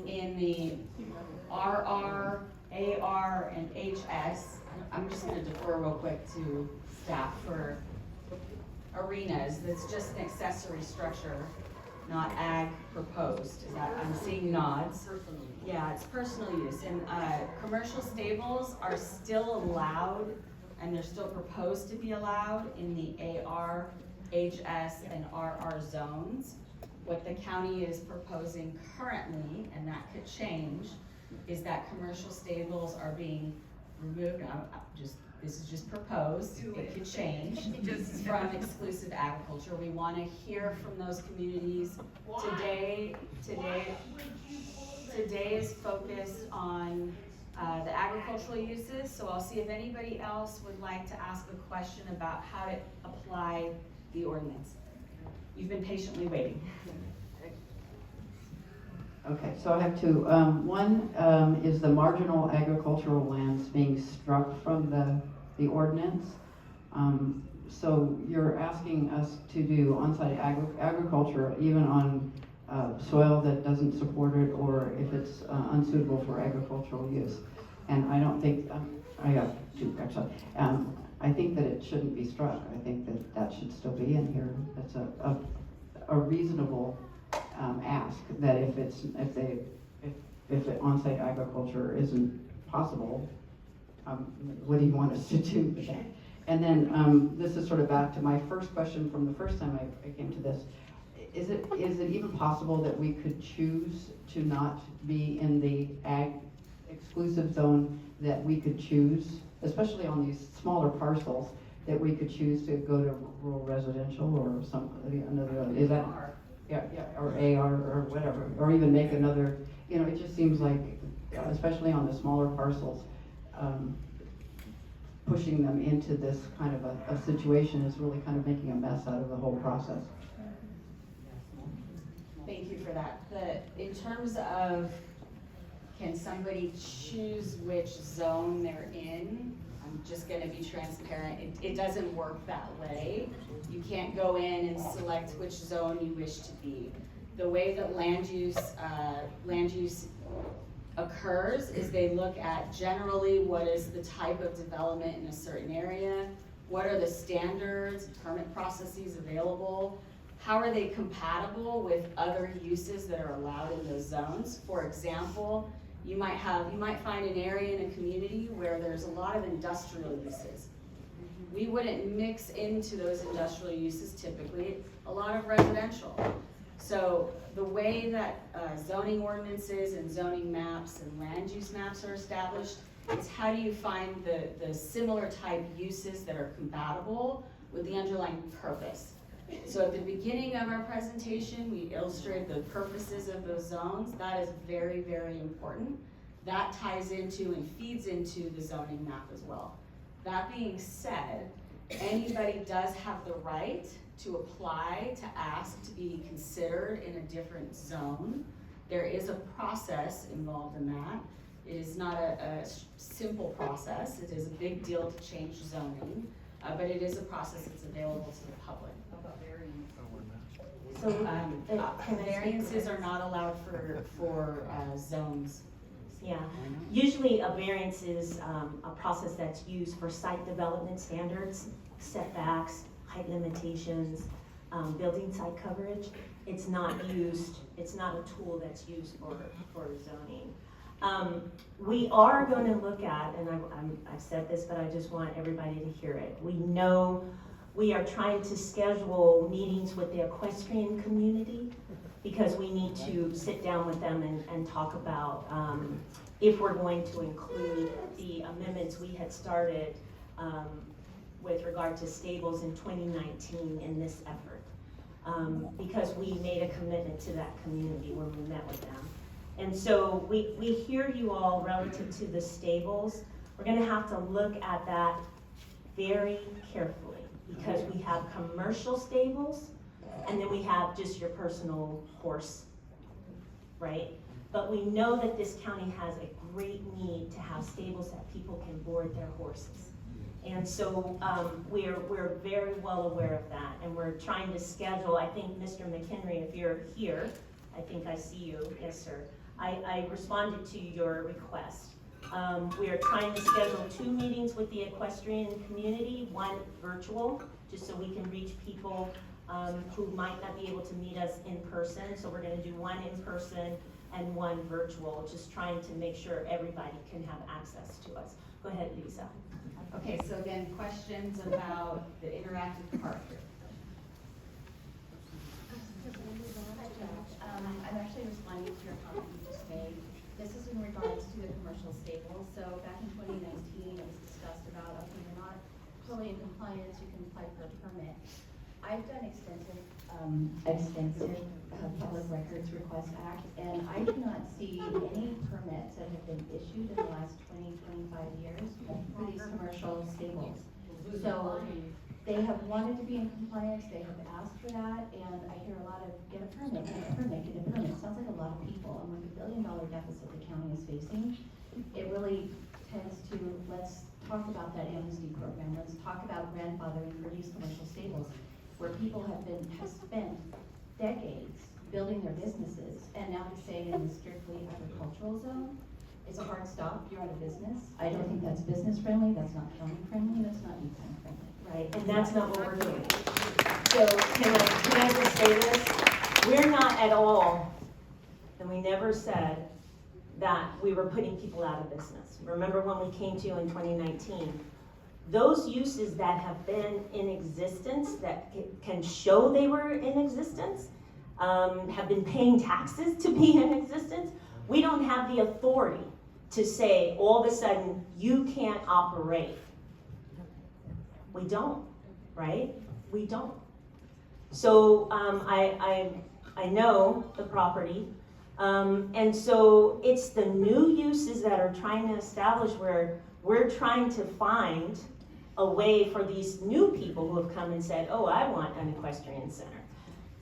In the RR, AR, and HS, I'm just gonna defer real quick to staff for arenas. That's just an accessory structure, not ag proposed. Is that, I'm seeing nods. Yeah, it's personal use. And commercial stables are still allowed, and they're still proposed to be allowed in the AR, HS, and RR zones. What the county is proposing currently, and that could change, is that commercial stables are being removed. This is just proposed. It could change from exclusive agriculture. We want to hear from those communities. Today is focused on the agricultural uses. So I'll see if anybody else would like to ask a question about how to apply the ordinance. You've been patiently waiting. Okay, so I have two. One is the marginal agricultural lands being struck from the ordinance. So you're asking us to do on-site agriculture even on soil that doesn't support it, or if it's unsuitable for agricultural use. And I don't think, I have two actually. I think that it shouldn't be struck. I think that that should still be in here. That's a reasonable ask, that if on-site agriculture isn't possible, what do you want us to do with that? And then this is sort of back to my first question from the first time I came to this. Is it even possible that we could choose to not be in the ag exclusive zone, that we could choose, especially on these smaller parcels, that we could choose to go to rural residential or another, is that? Yeah, or AR or whatever, or even make another, it just seems like especially on the smaller parcels, pushing them into this kind of a situation is really kind of making a mess out of the whole process. Thank you for that. In terms of, can somebody choose which zone they're in? I'm just gonna be transparent. It doesn't work that way. You can't go in and select which zone you wish to be. The way that land use occurs is they look at generally what is the type of development in a certain area, what are the standards, permit processes available, how are they compatible with other uses that are allowed in those zones. For example, you might find an area in a community where there's a lot of industrial uses. We wouldn't mix into those industrial uses typically, a lot of residential. So the way that zoning ordinances and zoning maps and land use maps are established is how do you find the similar type uses that are compatible with the underlying purpose. So at the beginning of our presentation, we illustrated the purposes of those zones. That is very, very important. That ties into and feeds into the zoning map as well. That being said, anybody does have the right to apply, to ask to be considered in a different zone. There is a process involved in that. It is not a simple process. It is a big deal to change zoning, but it is a process that's available to the public. So, Variances are not allowed for zones. Yeah, usually a variance is a process that's used for site development standards, setbacks, height limitations, building site coverage. It's not a tool that's used for zoning. We are going to look at, and I've said this, but I just want everybody to hear it. We know we are trying to schedule meetings with the equestrian community because we need to sit down with them and talk about if we're going to include the amendments we had started with regard to stables in 2019 in this effort. Because we made a commitment to that community when we met with them. And so we hear you all relative to the stables. We're gonna have to look at that very carefully because we have commercial stables and then we have just your personal horse, right? But we know that this county has a great need to have stables that people can board their horses. And so we're very well aware of that, and we're trying to schedule. I think Mr. McHenry, if you're here, I think I see you. Yes, sir. I responded to your request. We are trying to schedule 2 meetings with the equestrian community, one virtual, just so we can reach people who might not be able to meet us in person. So we're going to do one in person and one virtual, just trying to make sure everybody can have access to us. Go ahead, Lisa. Okay, so again, questions about the interactive park here. I'm actually responding to your comment you just made. This is in regards to the commercial stables. So back in 2019, it was discussed about, okay, you're not totally in compliance, you can apply for a permit. I've done extensive Public Records Request Act, and I do not see any permits that have been issued in the last 20, 25 years for these commercial stables. So they have wanted to be in compliance, they have asked for that, and I hear a lot of get a permit, get a permit, get a permit. Sounds like a lot of people, and with the $1 billion deficit the county is facing, it really tends to, let's talk about that amnesty program, let's talk about grandfathering for these commercial stables, where people have spent decades building their businesses, and now to say in a strictly agricultural zone, it's a hard stop, you're out of business. I don't think that's business friendly, that's not county friendly, that's not Yukon friendly. Right, and that's not what we're doing. So can I just say this? We're not at all, and we never said that we were putting people out of business. Remember when we came to you in 2019? Those uses that have been in existence, that can show they were in existence, have been paying taxes to be in existence, we don't have the authority to say all of a sudden you can't operate. We don't, right? We don't. So I know the property. And so it's the new uses that are trying to establish where we're trying to find a way for these new people who have come and said, oh, I want an equestrian center.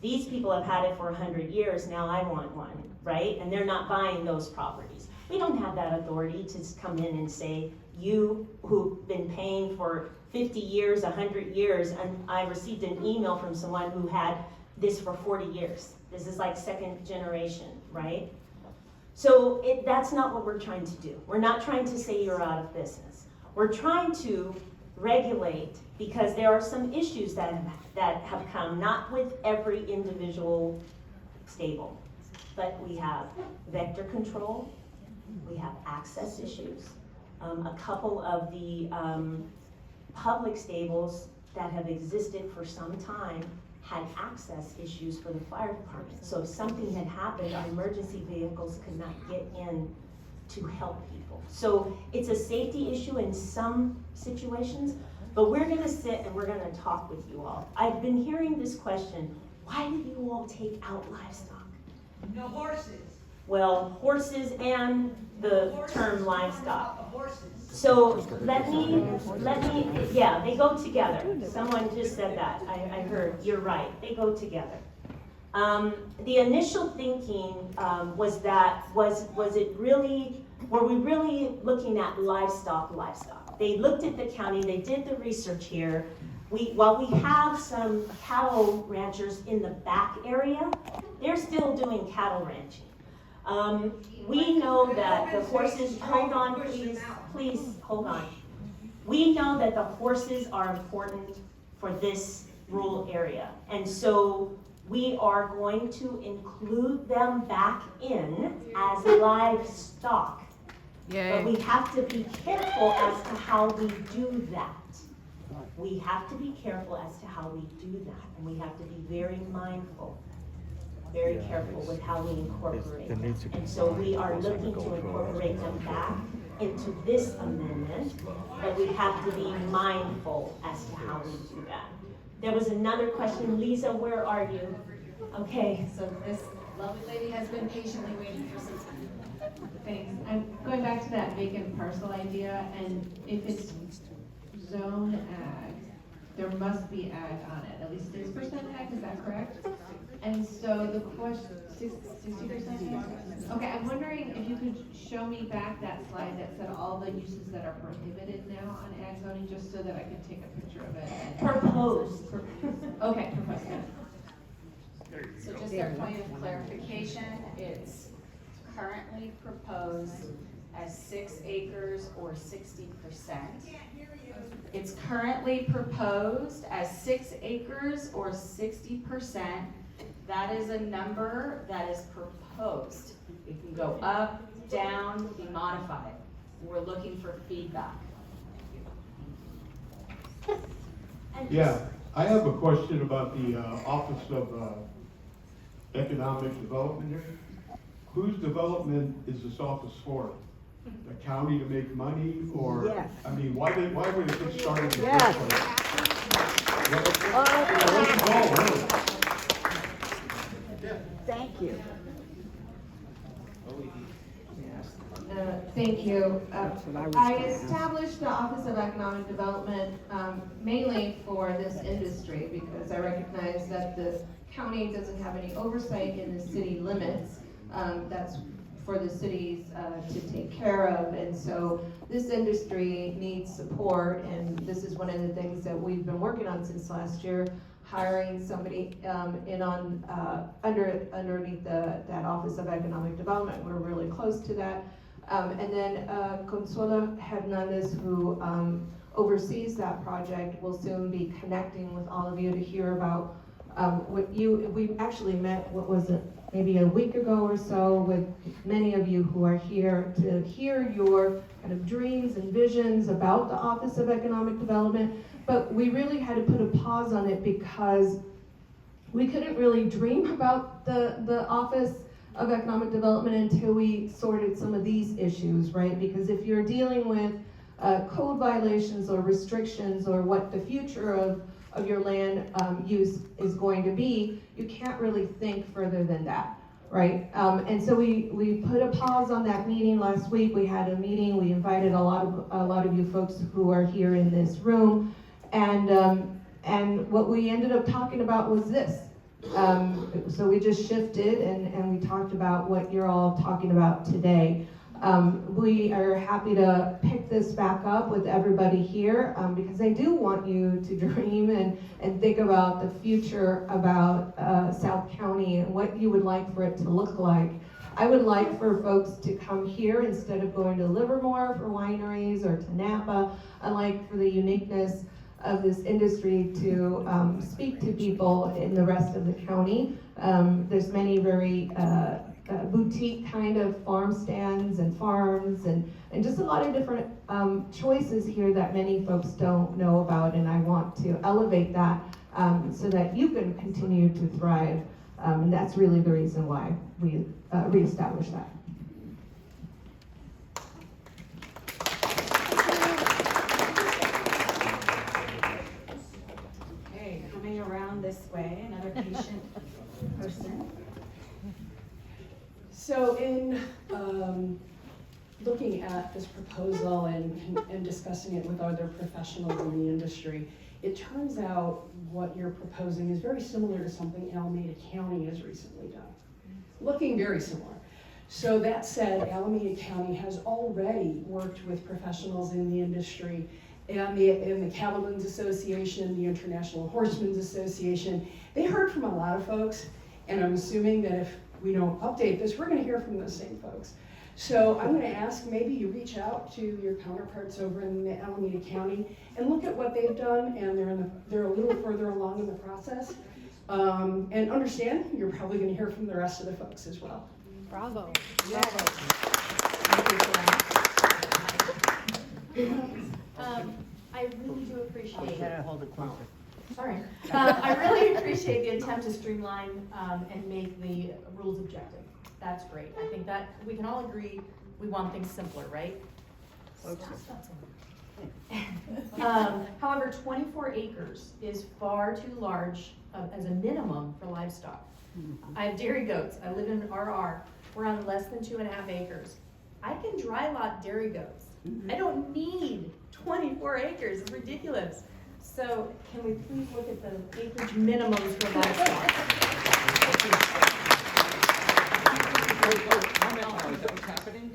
These people have had it for 100 years, now I want one, right? And they're not buying those properties. We don't have that authority to come in and say, you who've been paying for 50 years, 100 years, and I received an email from someone who had this for 40 years. This is like second generation, right? So that's not what we're trying to do. We're not trying to say you're out of business. We're trying to regulate because there are some issues that have come, not with every individual stable, but we have vector control, we have access issues. A couple of the public stables that have existed for some time had access issues for the fire department. So if something had happened, our emergency vehicles could not get in to help people. So it's a safety issue in some situations, but we're gonna sit and we're gonna talk with you all. I've been hearing this question, why did you all take out livestock? No horses. Well, horses and the term livestock. Horses. So let me, yeah, they go together. Someone just said that, I heard, you're right, they go together. The initial thinking was it really, were we really looking at livestock? They looked at the county, they did the research here. While we have some cattle ranchers in the back area, they're still doing cattle ranching. We know that the horses, hold on please, hold on. We know that the horses are important for this rural area. And so we are going to include them back in as livestock. But we have to be careful as to how we do that. We have to be careful as to how we do that. And we have to be very mindful, very careful with how we incorporate them. And so we are looking to incorporate them back into this amendment, but we have to be mindful as to how we do that. There was another question. Lisa, where are you? Okay. So this lovely lady has been patiently waiting for some time. Thanks. I'm going back to that vacant parcel idea, and if it's zone ag, there must be ag on it, at least 6% ag, is that correct? And so the question, 60% ag? Okay, I'm wondering if you could show me back that slide that said all the uses that are prohibited now on ag zoning, just so that I can take a picture of it. Proposed. Okay, proposed. So just a point of clarification, it's currently proposed as 6 acres or 60%. It's currently proposed as 6 acres or 60%. That is a number that is proposed. It can go up, down, be modified. We're looking for feedback. Yeah, I have a question about the Office of Economic Development here. Whose development is this office for? The county to make money, or? Yes. I mean, why would it get started in the Yes. first place? What's the goal, really? Thank you. Thank you. That's what I was I gonna ask. established the Office of Economic Development mainly for this industry because I recognize that the county doesn't have any oversight in the city limits. That's for the cities to take care of, and so this industry needs support, and this is one of the things that we've been working on since last year, hiring somebody in on underneath that Office of Economic Development. We're really close to that. And then Consuelo Hernandez, who oversees that project, will soon be connecting with all of you to hear about we actually met, what was it, maybe a week ago or so, with many of you who are here to hear your kind of dreams and visions about the Office of Economic Development. But we really had to put a pause on it because we couldn't really dream about the Office of Economic Development until we sorted some of these issues, right? Because if you're dealing with code violations or restrictions or what the future of your land use is going to be, you can't really think further than that. right? And so we put a pause on that meeting last week. We had a meeting, we invited a lot of you folks who are here in this room, and what we ended up talking about was this. So we just shifted and we talked about what you're all talking about today. We are happy to pick this back up with everybody here because I do want you to dream and think about the future about South County and what you would like for it to look like. I would like for folks to come here instead of going to Livermore for wineries or to Napa. I like for the uniqueness of this industry to speak to people in the rest of the county. There's many very boutique kind of farm stands and farms and just a lot of different choices here that many folks don't know about, and I want to elevate that so that you can continue to thrive, and that's really the reason why we reestablished that. Okay, coming around this way, another patient person. So in looking at this proposal and discussing it with other professionals in the industry, it turns out what you're proposing is very similar to something Alameda County has recently done. Looking very similar. So that said, Alameda County has already worked with professionals in the industry and the Cattlemen's Association, the International Horsemen's Association. They heard from a lot of folks, and I'm assuming that if we don't update this, we're gonna hear from those same folks. So I'm gonna ask maybe you reach out to your counterparts over in the Alameda County and look at what they've done, and they're a little further along in the process. And understand, you're probably gonna hear from the rest of the folks as well. Bravo. Bravo. I really do appreciate. Hold it closer. Sorry. I really appreciate the attempt to streamline and make the rules objective. That's great. I think that we can all agree we want things simpler, right? However, 24 acres is far too large as a minimum for livestock. I have dairy goats. I live in RR. We're on less than 2.5 acres. I can dry lot dairy goats. I don't need 24 acres. It's ridiculous. So can we please look at the acreage minimums for livestock?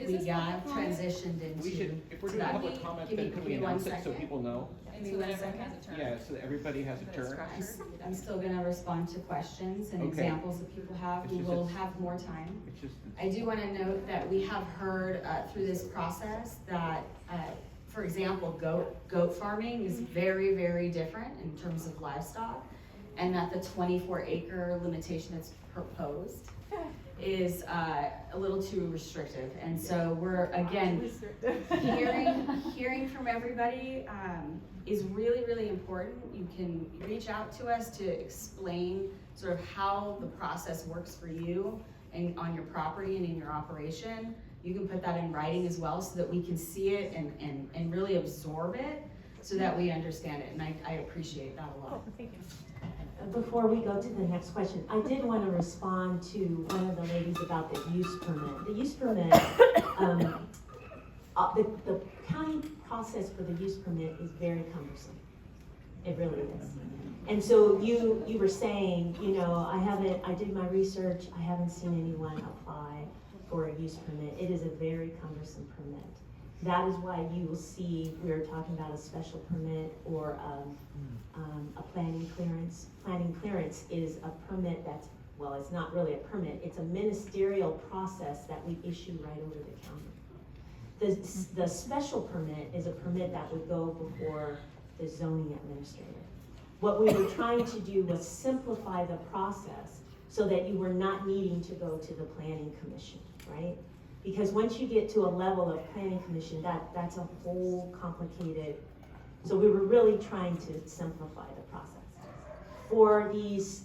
We got transitioned into. We should, if we're doing that. public comment, Give me- then can give we me one announce it so second. people know? Give me 1 second. Yeah, so that everybody has a turn. I'm still gonna respond to questions and Okay. examples that people have. It's We just will it's- have more time. It's just, I do wanna note that we have heard through this process that, for example, goat farming is very, very different in terms of livestock, and that the 24 acre limitation that's proposed is a little too restrictive. And so we're, again, hearing from everybody is really, really important. You can reach out to us to explain sort of how the process works for you and on your property and in your operation. You can put that in writing as well so that we can see it and really absorb it so that we understand it. And I appreciate that a lot. Thank you. Before we go to the next question, I did want to respond to one of the ladies about the use permit. The use permit, the county process for the use permit is very cumbersome. It really is. And so you were saying, you know, I did my research, I haven't seen anyone apply for a use permit. It is a very cumbersome permit. That is why you will see, we were talking about a special permit or a planning clearance. Planning clearance is a permit that's, well, it's not really a permit, it's a ministerial process that we issue right over the counter. The special permit is a permit that would go before the zoning administrator. What we were trying to do was simplify the process so that you were not needing to go to the planning commission, right? Because once you get to a level of planning commission, that's a whole complicated, so we were really trying to simplify the process. For these,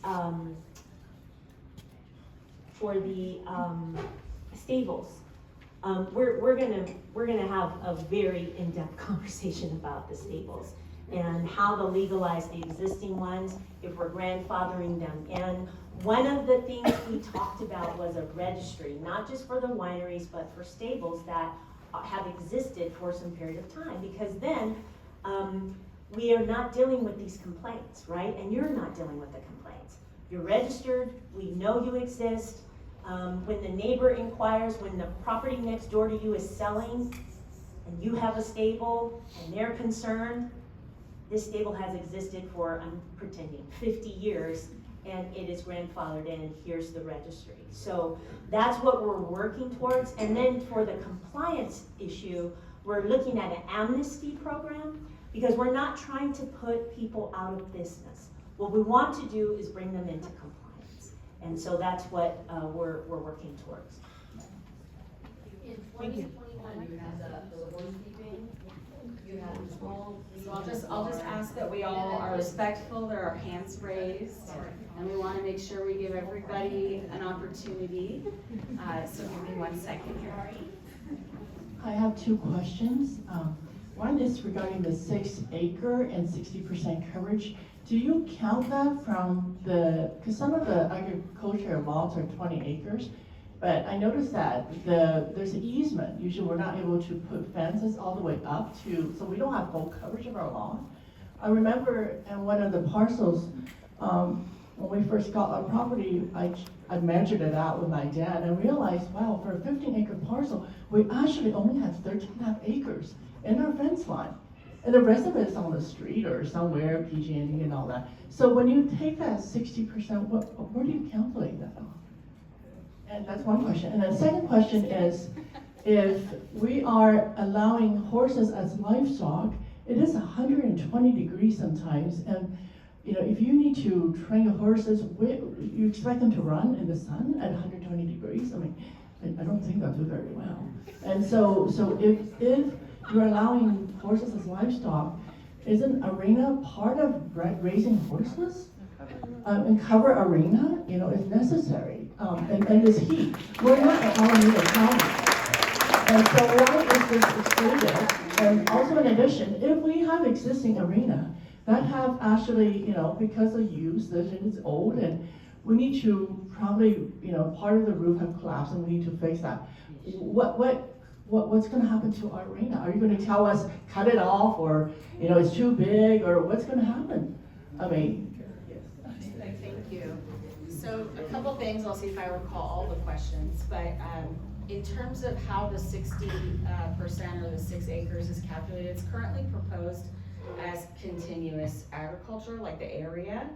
for the stables, we're gonna have a very in-depth conversation about the stables. and how to legalize the existing ones, if we're grandfathering them in. One of the things we talked about was a registry, not just for the wineries, but for stables that have existed for some period of time, because then we are not dealing with these complaints, right? And you're not dealing with the complaints. You're registered, we know you exist. When the neighbor inquires, when the property next door to you is selling, and you have a stable, and they're concerned, this stable has existed for, I'm pretending, 50 years, and it is grandfathered in, and here's the registry. So that's what we're working towards. And then for the compliance issue, we're looking at an amnesty program, because we're not trying to put people out of business. What we want to do is bring them into compliance. And so that's what we're working towards. In 2021, you had the horse keeping, you had small. So I'll just ask that we all are respectful, there are hands raised, and we wanna make sure we give everybody an opportunity. So give me 1 second here. I have two questions. One is regarding the 6 acre and 60% coverage. Do you count that from because some of the agricultural lots are 20 acres, but I noticed that there's an easement. Usually we're not able to put fences all the way up so we don't have full coverage of our lawn. I remember in one of the parcels, when we first got our property, I measured it out with my dad and realized, wow, for a 15-acre parcel, we actually only have 13.5 acres in our fence line. And the rest of it is on the street or somewhere, PG&E and all that. So when you take that 60%, where do you calculate that on? And that's one question. And the second question is, if we are allowing horses as livestock, it is 120 degrees sometimes. And if you need to train your horses, you expect them to run in the sun at 120 degrees? I mean, I don't think they'll do very well. And so if you're allowing horses as livestock, isn't arena part of raising horses? And cover arena, is necessary. And this heat, we're not at Alameda County. And so why is this excluded? And also in addition, if we have existing arena that have actually, because of use, it's old, and we need to probably, part of the roof have collapsed and we need to fix that. What's going to happen to our arena? Are you going to tell us cut it off, or it's too big, or what's going to happen? I mean, Thank you. So a couple things, I'll see if I recall all the questions, but in terms of how the 60% or the 6 acres is calculated, it's currently proposed as continuous agriculture, like the area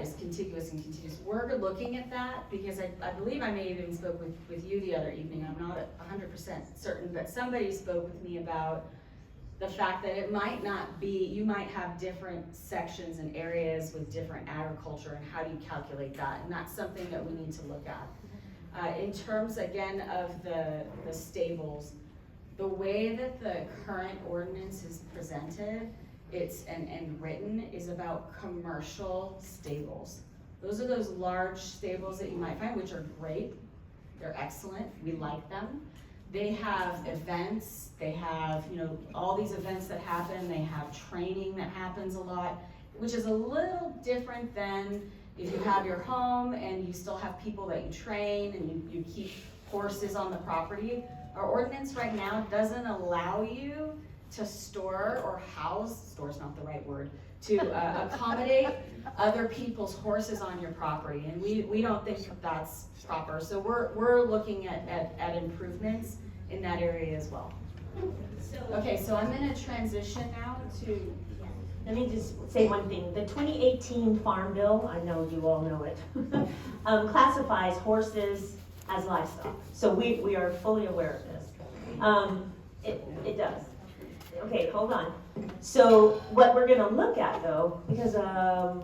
is contiguous and continuous. We're looking at that because I believe I may have even spoke with you the other evening. I'm not 100% certain, but somebody spoke with me about the fact that it might not be, you might have different sections and areas with different agriculture, and how do you calculate that? And that's something that we need to look at. In terms, again, of the stables, the way that the current ordinance is presented, and written is about commercial stables. Those are those large stables that you might find, which are great. They're excellent, we like them. They have events, they have, all these events that happen, they have training that happens a lot, which is a little different than if you have your home and you still have people that you train and you keep horses on the property. Our ordinance right now doesn't allow you to store or house, store's not the right word, to accommodate other people's horses on your property, and we don't think that that's proper. So we're looking at improvements in that area as well. Okay, so I'm gonna transition now to. Let me just say one thing. The 2018 Farm Bill, I know you all know it, classifies horses as livestock. So we are fully aware of this. It does. Okay, hold on. So what we're gonna look at though, because I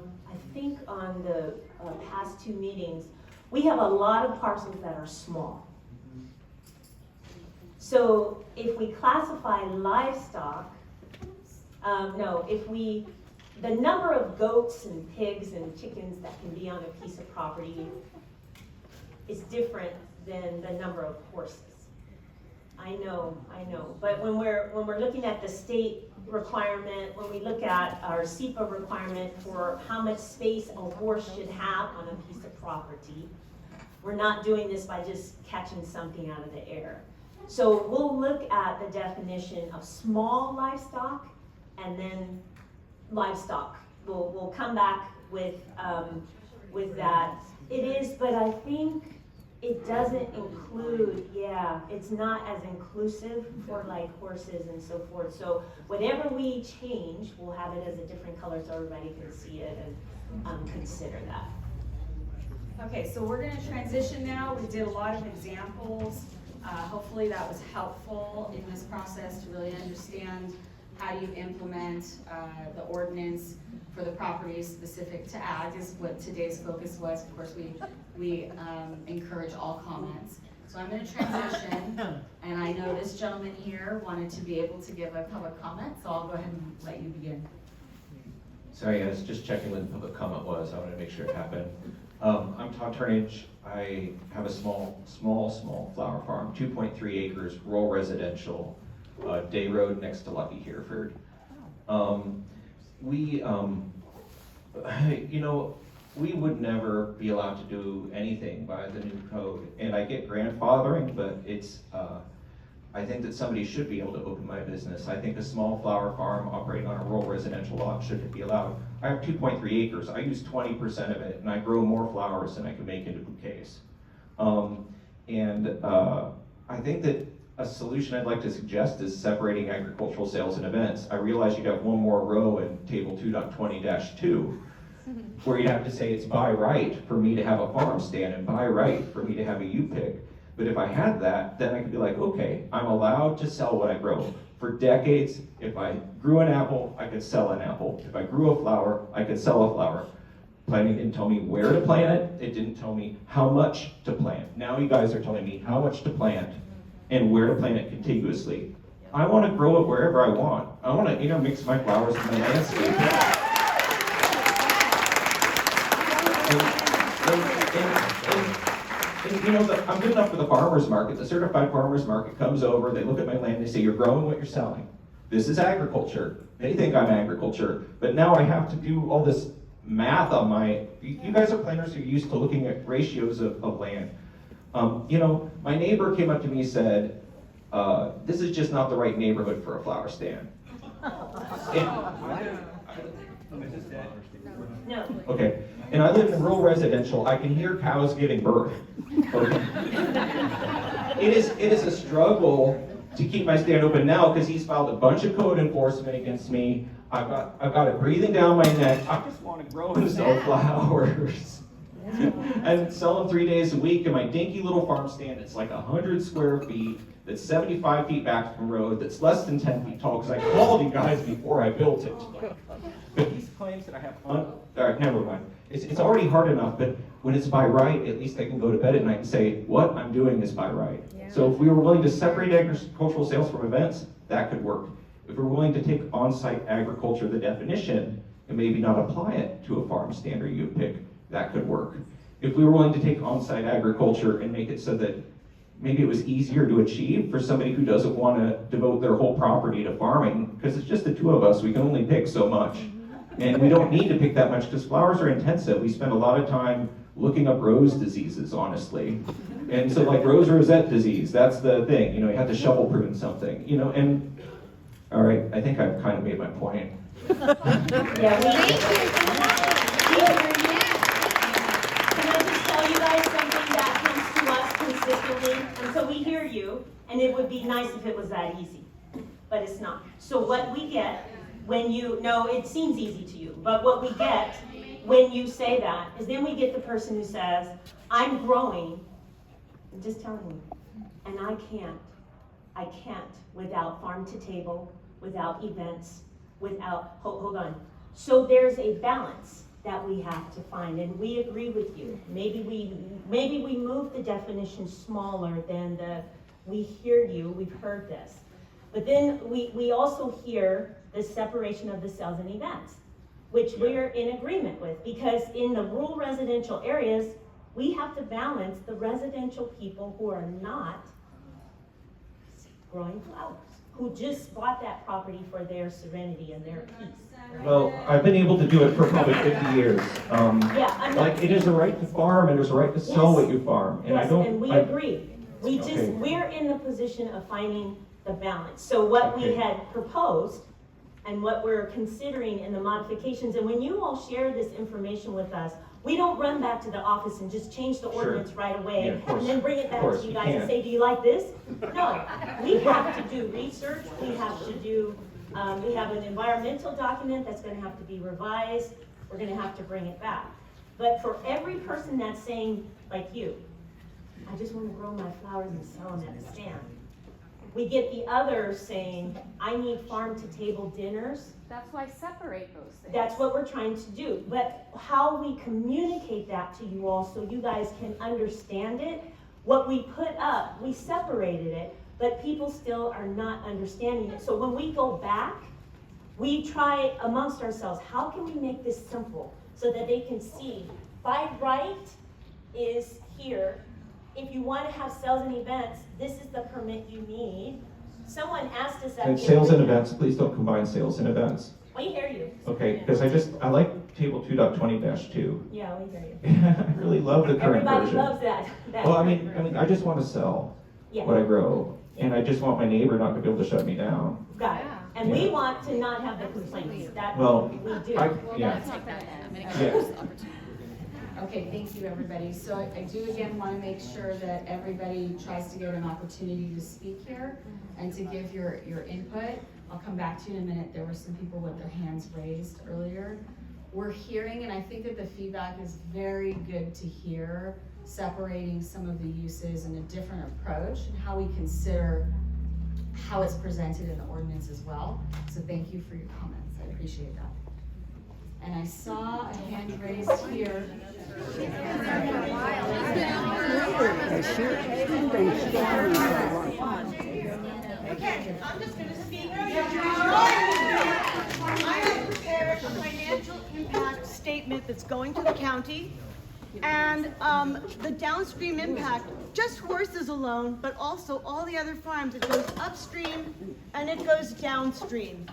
think on the past 2 meetings, we have a lot of parcels that are small. So if we classify livestock, the number of goats and pigs and chickens that can be on a piece of property is different than the number of horses. I know, but when we're looking at the state requirement, when we look at our SEPA requirement for how much space a horse should have on a piece of property, we're not doing this by just catching something out of the air. So we'll look at the definition of small livestock and then livestock. We'll come back with that. It is, but I think it doesn't include, it's not as inclusive for like horses and so forth. So whatever we change, we'll have it as a different color so everybody can see it and consider that. Okay, so we're gonna transition now. We did a lot of examples. Hopefully that was helpful in this process to really understand how you implement the ordinance for the properties specific to ag is what today's focus was. Of course, we encourage all comments. So I'm gonna transition, and I know this gentleman here wanted to be able to give a public comment, so I'll go ahead and let you begin. Sorry, I was just checking when the public comment was. I wanted to make sure it happened. I'm Todd Turnage. I have a small flower farm, 2.3 acres, rural residential, Day Road next to Lucky Hereford. We would never be allowed to do anything by the new code. And I get grandfathering, but I think that somebody should be able to open my business. I think a small flower farm operating on a rural residential lot shouldn't be allowed. I have 2.3 acres. I use 20% of it, and I grow more flowers than I can make into bouquets. I think that a solution I'd like to suggest is separating agricultural sales and events. I realize you'd have one more row in table 2.20-2, where you'd have to say it's by right for me to have a farm stand and by right for me to have a U-pick. But if I had that, then I could be like, okay, I'm allowed to sell what I grow. For decades, if I grew an apple, I could sell an apple. If I grew a flower, I could sell a flower. Planting didn't tell me where to plant it. It didn't tell me how much to plant. Now you guys are telling me how much to plant and where to plant it contiguously. I want to grow it wherever I want. I want to intermix my flowers in my landscape. I'm good enough for the farmer's market. The certified farmer's market comes over, they look at my land, they say, you're growing what you're selling. This is agriculture. They think I'm agriculture, but now I have to do all this math on you guys are planners who are used to looking at ratios of land. My neighbor came up to me and said, this is just not the right neighborhood for a flower stand. No. Okay, and I live in rural residential. I can hear cows giving birth. Okay. It is a struggle to keep my stand open now because he's filed a bunch of code enforcement against me. I've got it breathing down my neck. I just want to grow and sell flowers. And sell them 3 days a week in my dinky little farm stand. It's like 100 square feet. That's 75 feet back from the road. That's less than 10 feet tall because I called you guys before I built it. But these claims that I have all right, never mind. It's already hard enough, but when it's by right, at least I can go to bed at night and say, what I'm doing is by right. Yeah. So if we were willing to separate agricultural sales from events, that could work. If we're willing to take on-site agriculture, the definition, and maybe not apply it to a farm stand or U-pick, that could work. If we were willing to take on-site agriculture and make it so that maybe it was easier to achieve for somebody who doesn't want to devote their whole property to farming, because it's just the two of us, we can only pick so much. And we don't need to pick that much because flowers are intensive. We spend a lot of time looking up rose diseases, honestly. And so like rose rosette disease, that's the thing, you have to shovel prune something, and all right, I think I've kind of made my point. Yeah, Can I just tell you guys something that comes to us consistently? And so we hear you, and it would be nice if it was that easy, but it's not. So what we get when it seems easy to you, but what we get when you say that is then we get the person who says, I'm growing, I'm just telling you, and I can't without farm to table, without events, without, hold on. So there's a balance that we have to find, and we agree with you. Maybe we move the definition smaller than we hear you, we've heard this. But then we also hear the separation of the sales and events, which we're in agreement with, because in the rural residential areas, we have to balance the residential people who are not growing flowers, who just bought that property for their serenity and their peace. Right? Well, I've been able to do it for probably 50 years. Yeah, I'm not- Like, it is a right to farm, and there's a right to sell Yes. what you farm. And I Yes, don't. and we I- agree. Okay. We're in the position of finding the balance. So what we Okay. had proposed and what we're considering in the modifications, and when you all share this information with us, we don't run back to the office and just change the Sure. ordinance right away Yeah, of course. and then bring it back Of course, to you you guys and can't. say, do you like this? No, we have to do research, we have to do, we have an environmental document that's gonna have to be revised, we're gonna have to bring it back. But for every person that's saying, like you, I just wanna grow my flowers and sell them at a stand. We get the others saying, I need farm-to-table dinners. That's why separate those things. That's what we're trying to do. But how we communicate that to you all so you guys can understand it, what we put up, we separated it, but people still are not understanding it. So when we go back, we try amongst ourselves, how can we make this simple so that they can see by right is here. If you want to have sales and events, this is the permit you need. Someone asked us that. And sales and events, please don't combine sales and events. We hear you. Okay, because I like table 2.20-2. Yeah, we hear you. I really love the current Everybody version. loves that. Well, I mean, I just want to sell Yeah. what I grow, and I just want my neighbor not to be able to shut me down. Got it. And we want to not have the complaints. That Well, we do. yeah. Yeah. Okay, thank you, everybody. So I do again want to make sure that everybody tries to get an opportunity to speak here and to give your input. I'll come back to you in a minute. There were some people with their hands raised earlier. We're hearing, and I think that the feedback is very good to hear, separating some of the uses and a different approach and how we consider how it's presented in the ordinance as well. So thank you for your comments. I appreciate that. And I saw a hand raised here. Okay, I'm just going to speak. I have prepared a financial impact statement that's going to the county. And the downstream impact, just horses alone, but also all the other farms, it goes upstream and it goes downstream.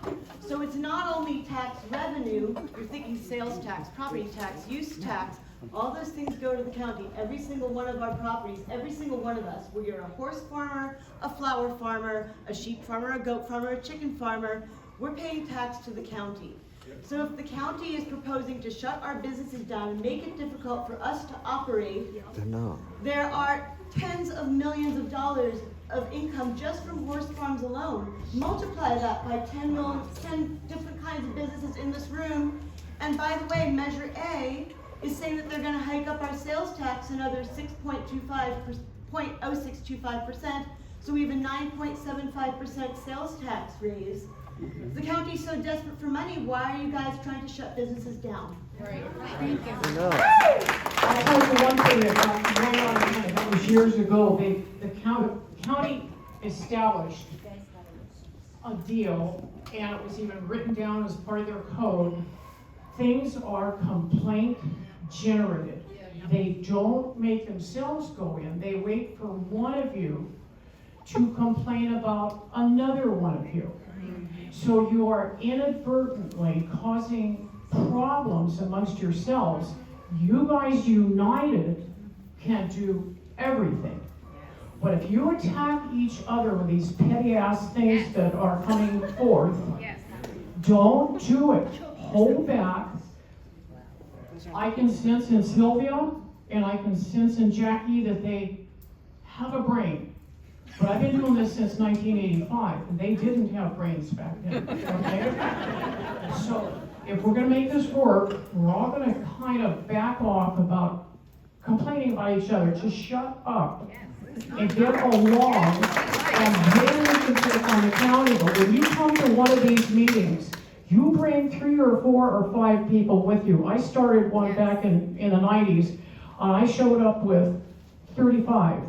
So it's not only tax revenue, you're thinking sales tax, property tax, use tax, all those things go to the county. Every single one of our properties, every single one of us, whether you're a horse farmer, a flower farmer, a sheep farmer, a goat farmer, a chicken farmer, we're paying tax to the county. So if the county is proposing to shut our businesses down and make it difficult for us to operate, there are tens of millions of dollars of income just from horse farms alone. Multiply that by 10 different kinds of businesses in this room. And by the way, Measure A is saying that they're gonna hike up our sales tax another 0.0625%. So we have a 9.75% sales tax raise. If the county's so desperate for money, why are you guys trying to shut businesses down? Right. Thank you. I'll tell you one thing that that was years ago. The county established a deal, and it was even written down as part of their code. Things are complaint generated. They don't make themselves go in. They wait for one of you to complain about another one of you. So you are inadvertently causing problems amongst yourselves. You guys united can do everything. But if you attack each other with these petty ass things that are coming forth, don't do it. Hold back. I can sense in Sylvia and I can sense in Jackie that they have a brain. But I've been doing this since 1985, and they didn't have brains back then, okay? So if we're gonna make this work, we're all gonna kind of back off about complaining about each other. Just shut up and get along, and then we can take on the county. But when you come to one of these meetings, you bring 3 or 4 or 5 people with you. I started one back in the 90s, and I showed up with 35.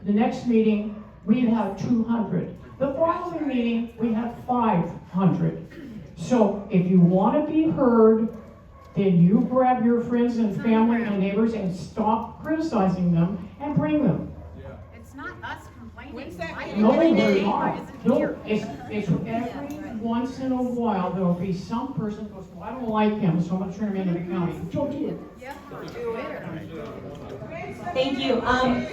The next meeting, we had 200. The following meeting, we had 500. So if you want to be heard, then you grab your friends and family and neighbors and stop criticizing them and bring them. It's not us complaining. No, there's not. No, it's every once in a while, there'll be some person who goes, well, I don't like him, so I'm gonna turn him into the county. Don't do it. Thank you. I'm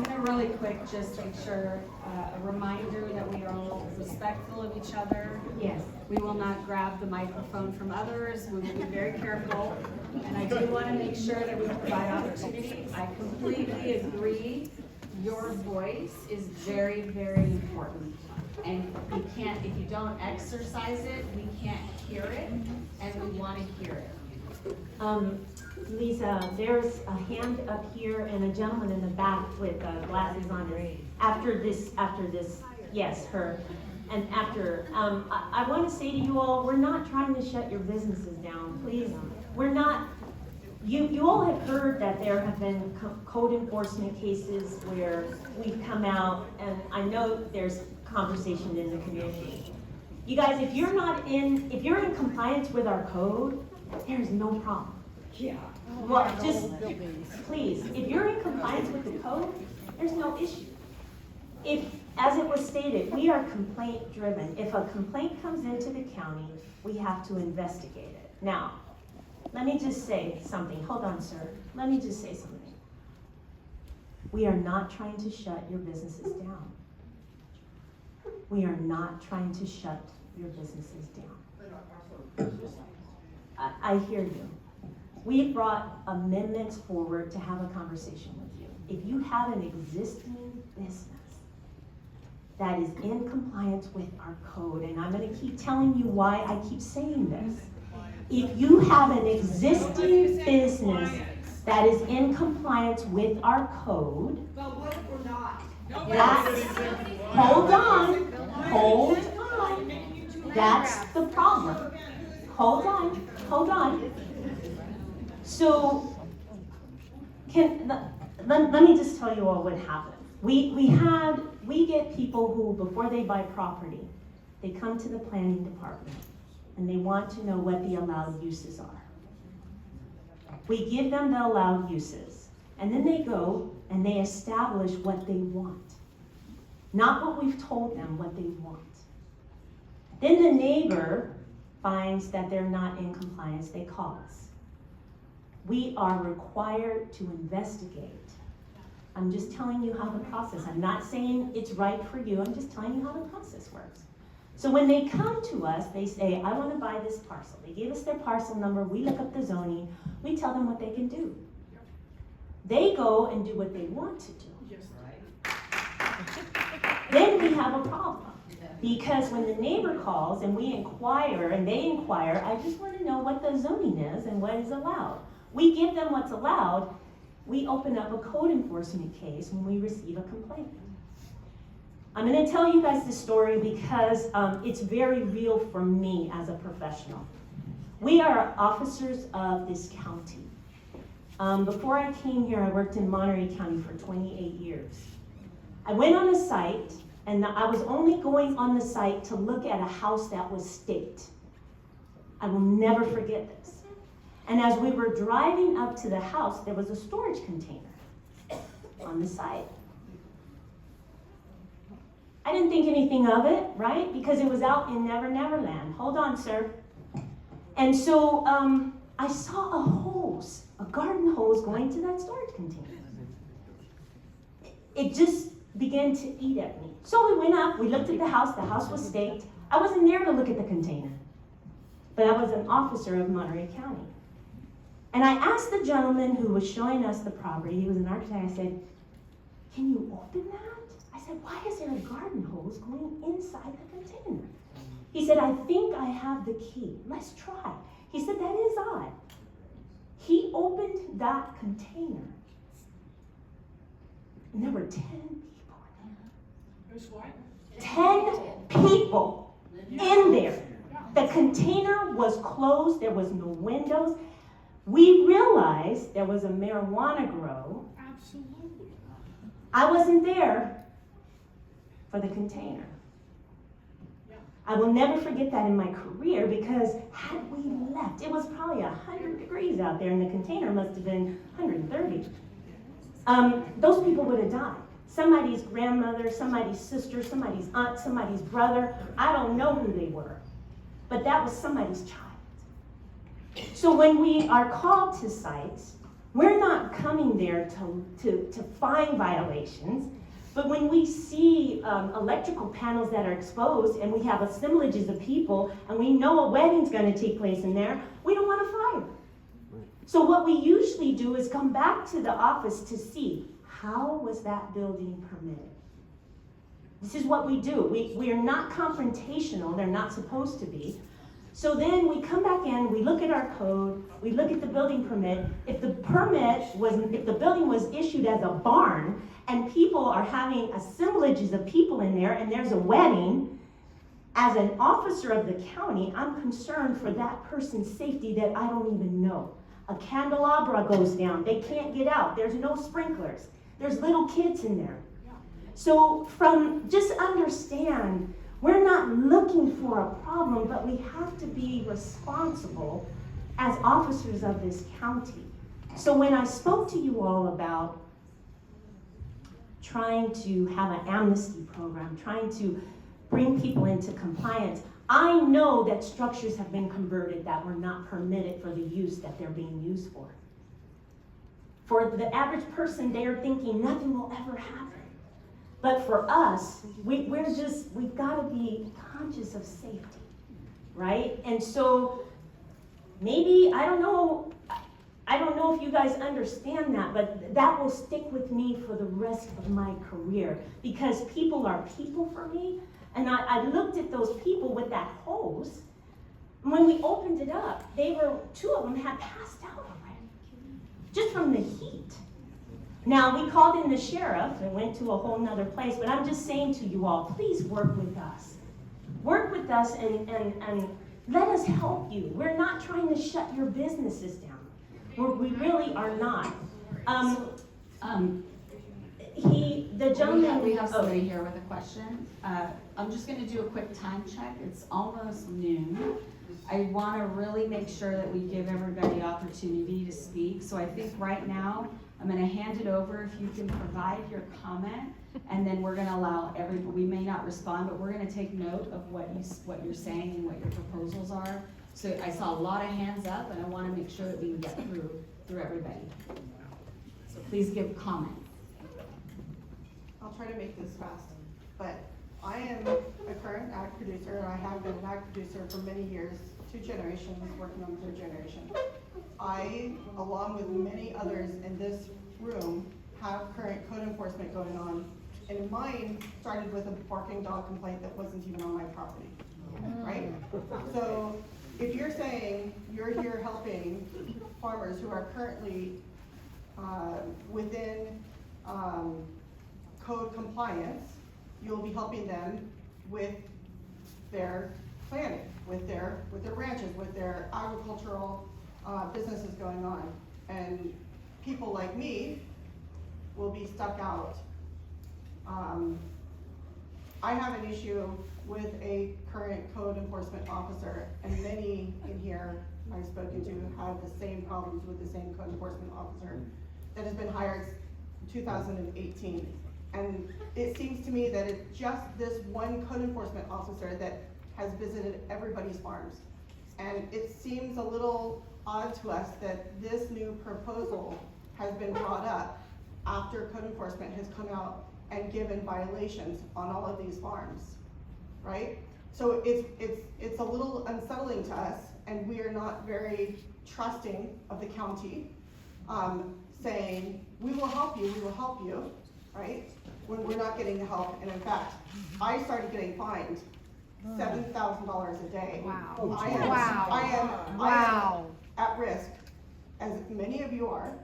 gonna really quick just make sure, a reminder that we are all respectful of each other. Yes. We will not grab the microphone from others. We will be very careful. And I do want to make sure that we provide opportunity. I completely agree. Your voice is very, very important. And you can't, if you don't exercise it, we can't hear it, and we want to hear it. Lisa, there's a hand up here and a gentleman in the back with glasses on. After this, yes, her. And after, I want to say to you all, we're not trying to shut your businesses down, please. We're not. You all have heard that there have been code enforcement cases where we've come out, and I know there's conversation in the community. You guys, if you're in compliance with our code, there's no problem. Yeah. Well, just please, if you're in compliance with the code, there's no issue. If, as it was stated, we are complaint driven. If a complaint comes into the county, we have to investigate it. Now, let me just say something. Hold on, sir. Let me just say something. We are not trying to shut your businesses down. We are not trying to shut your businesses down. I hear you. We brought amendments forward to have a conversation with you. If you have an existing business that is in compliance with our code, and I'm going to keep telling you why I keep saying this. If you have an existing business that is in compliance with our code, But what if we're not? hold on. That's the problem. Hold on. So, let me just tell you all what happened. We get people who, before they buy property, they come to the planning department and they want to know what the allowed uses are. We give them the allowed uses, and then they go and they establish what they want. Not what we've told them, what they want. Then the neighbor finds that they're not in compliance, they call us. We are required to investigate. I'm just telling you how the process, I'm not saying it's right for you, I'm just telling you how the process works. So when they come to us, they say, I want to buy this parcel. They give us their parcel number, we look up the zoning, we tell them what they can do. They go and do what they want to do. Then we have a problem. Because when the neighbor calls and we inquire, and they inquire, I just want to know what the zoning is and what is allowed. We give them what's allowed. We open up a code enforcement case when we receive a complaint. I'm going to tell you guys this story because it's very real for me as a professional. We are officers of this county. Before I came here, I worked in Monterey County for 28 years. I went on a site, and I was only going on the site to look at a house that was staked. I will never forget this. And as we were driving up to the house, there was a storage container on the site. I didn't think anything of it, right? Because it was out in Never Never Land. Hold on, sir. And so I saw a hose, a garden hose going to that storage container. It just began to eat at me. So we went up, we looked at the house was staked. I wasn't there to look at the container, but I was an officer of Monterey County. And I asked the gentleman who was showing us the property, he was an architect, I said, can you open that? I said, why is there a garden hose going inside the container? He said, I think I have the key. Let's try. He said, that is odd. He opened that container, and there were 10 people in there. 10 people in there. The container was closed. There was no windows. We realized there was a marijuana grow. Absolutely. I wasn't there for the container. I will never forget that in my career, because had we left, it was probably 100 degrees out there, and the container must have been 130. Those people would have died. somebody's grandmother, somebody's sister, somebody's aunt, somebody's brother. I don't know who they were, but that was somebody's child. So when we are called to sites, we're not coming there to find violations, but when we see electrical panels that are exposed and we have assemblages of people and we know a wedding's going to take place in there, we don't want to fire. So what we usually do is come back to the office to see, how was that building permitted? This is what we do. We are not confrontational. They're not supposed to be. So then we come back in, we look at our code, we look at the building permit. If the building was issued as a barn and people are having assemblages of people in there and there's a wedding, as an officer of the county, I'm concerned for that person's safety that I don't even know. A candelabra goes down, they can't get out, there's no sprinklers, there's little kids in there. So just understand, we're not looking for a problem, but we have to be responsible as officers of this county. So when I spoke to you all about trying to have an amnesty program, trying to bring people into compliance, I know that structures have been converted that were not permitted for the use that they're being used for. For the average person, they are thinking nothing will ever happen. But for us, we've got to be conscious of safety, right? And so maybe, I don't know if you guys understand that, but that will stick with me for the rest of my career, because people are people for me. And I looked at those people with that hose, and when we opened it up, two of them had passed out already, just from the heat. Now, we called in the sheriff and went to a whole nother place, but I'm just saying to you all, please work with us. Work with us and let us help you. We're not trying to shut your businesses down. We really are not. The gentleman. We have somebody here with a question. I'm just gonna do a quick time check. It's almost noon. I wanna really make sure that we give everybody opportunity to speak. So I think right now, I'm gonna hand it over if you can provide your comment, and then we're gonna allow everybody, we may not respond, but we're gonna take note of what you're saying and what your proposals are. So I saw a lot of hands up, and I wanna make sure that we can get through everybody. So please give comment. I'll try to make this fast, but I am a current ag producer, and I have been an ag producer for many years, 2 generations, working on the 3rd generation. I, along with many others in this room, have current code enforcement going on, and mine started with a barking dog complaint that wasn't even on my property, right? So if you're saying you're here helping farmers who are currently within code compliance, you'll be helping them with their planning, with their ranches, with their agricultural businesses going on. And people like me will be stuck out. I have an issue with a current code enforcement officer, and many in here I've spoken to have the same problems with the same code enforcement officer that has been hired in 2018. And it seems to me that it's just this one code enforcement officer that has visited everybody's farms. And it seems a little odd to us that this new proposal has been brought up after code enforcement has come out and given violations on all of these farms, right? So it's a little unsettling to us, and we are not very trusting of the county, saying, we will help you, right? When we're not getting the help. And in fact, I started getting fined $7,000 a day. Wow. I am at risk, as many of you are,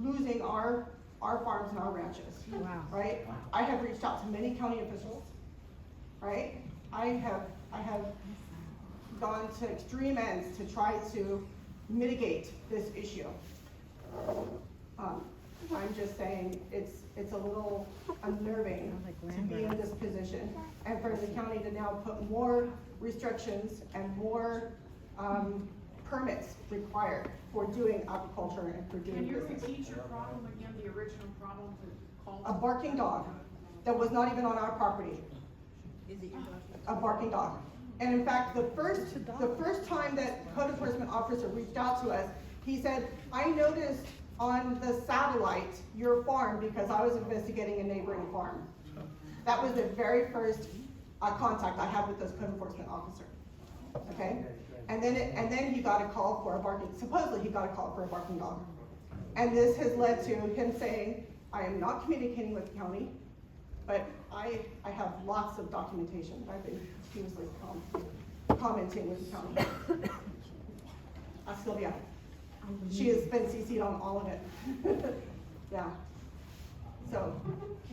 losing our farms and our ranches. Wow. Right? I have reached out to many county officials, right? I have gone to extreme ends to try to mitigate this issue. I'm just saying it's a little unnerving to be in this position, and for the county to now put more restrictions and more permits required for doing agriculture and for doing Can you business. repeat your problem again, the original problem? a barking dog that was not even on our property. A barking dog. And in fact, the first time that code enforcement officer reached out to us, he said, I noticed on the satellite your farm because I was investigating a neighboring farm. That was the very first contact I had with this code enforcement officer. Okay? And then he got a call for a barking, supposedly he got a call for a barking dog. And this has led to him saying, I am not communicating with the county, but I have lots of documentation. I've been continuously commenting with the county. Ask Sylvia. She has been CC'd on all of it. Yeah. So,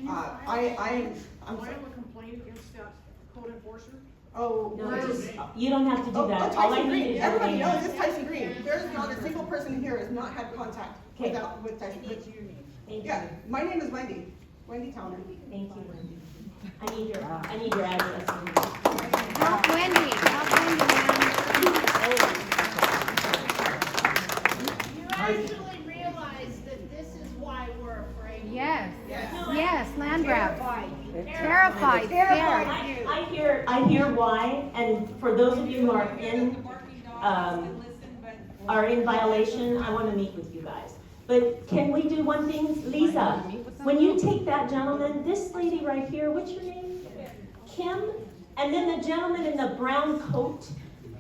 I'm sorry. a complaint against that code enforcer? Oh, No, you don't have to do that. All I Tyson need Green. is Everybody your knows name. it's Tyson Green. There's not a single person here has not had contact with Tyson Green. Thank Yeah, you. my name is Wendy. Wendy Towner. Thank you, Wendy. I need your address. Help Wendy, You actually realize that this is why we're afraid. Yes, Yes. yes, land grab. Terrified. Terrified, scared. I hear why, and for those of you who are in violation, I want to meet with you guys. But can we do one thing, Lisa? When you take that gentleman, this lady right here, what's your name? Kim? And then the gentleman in the brown coat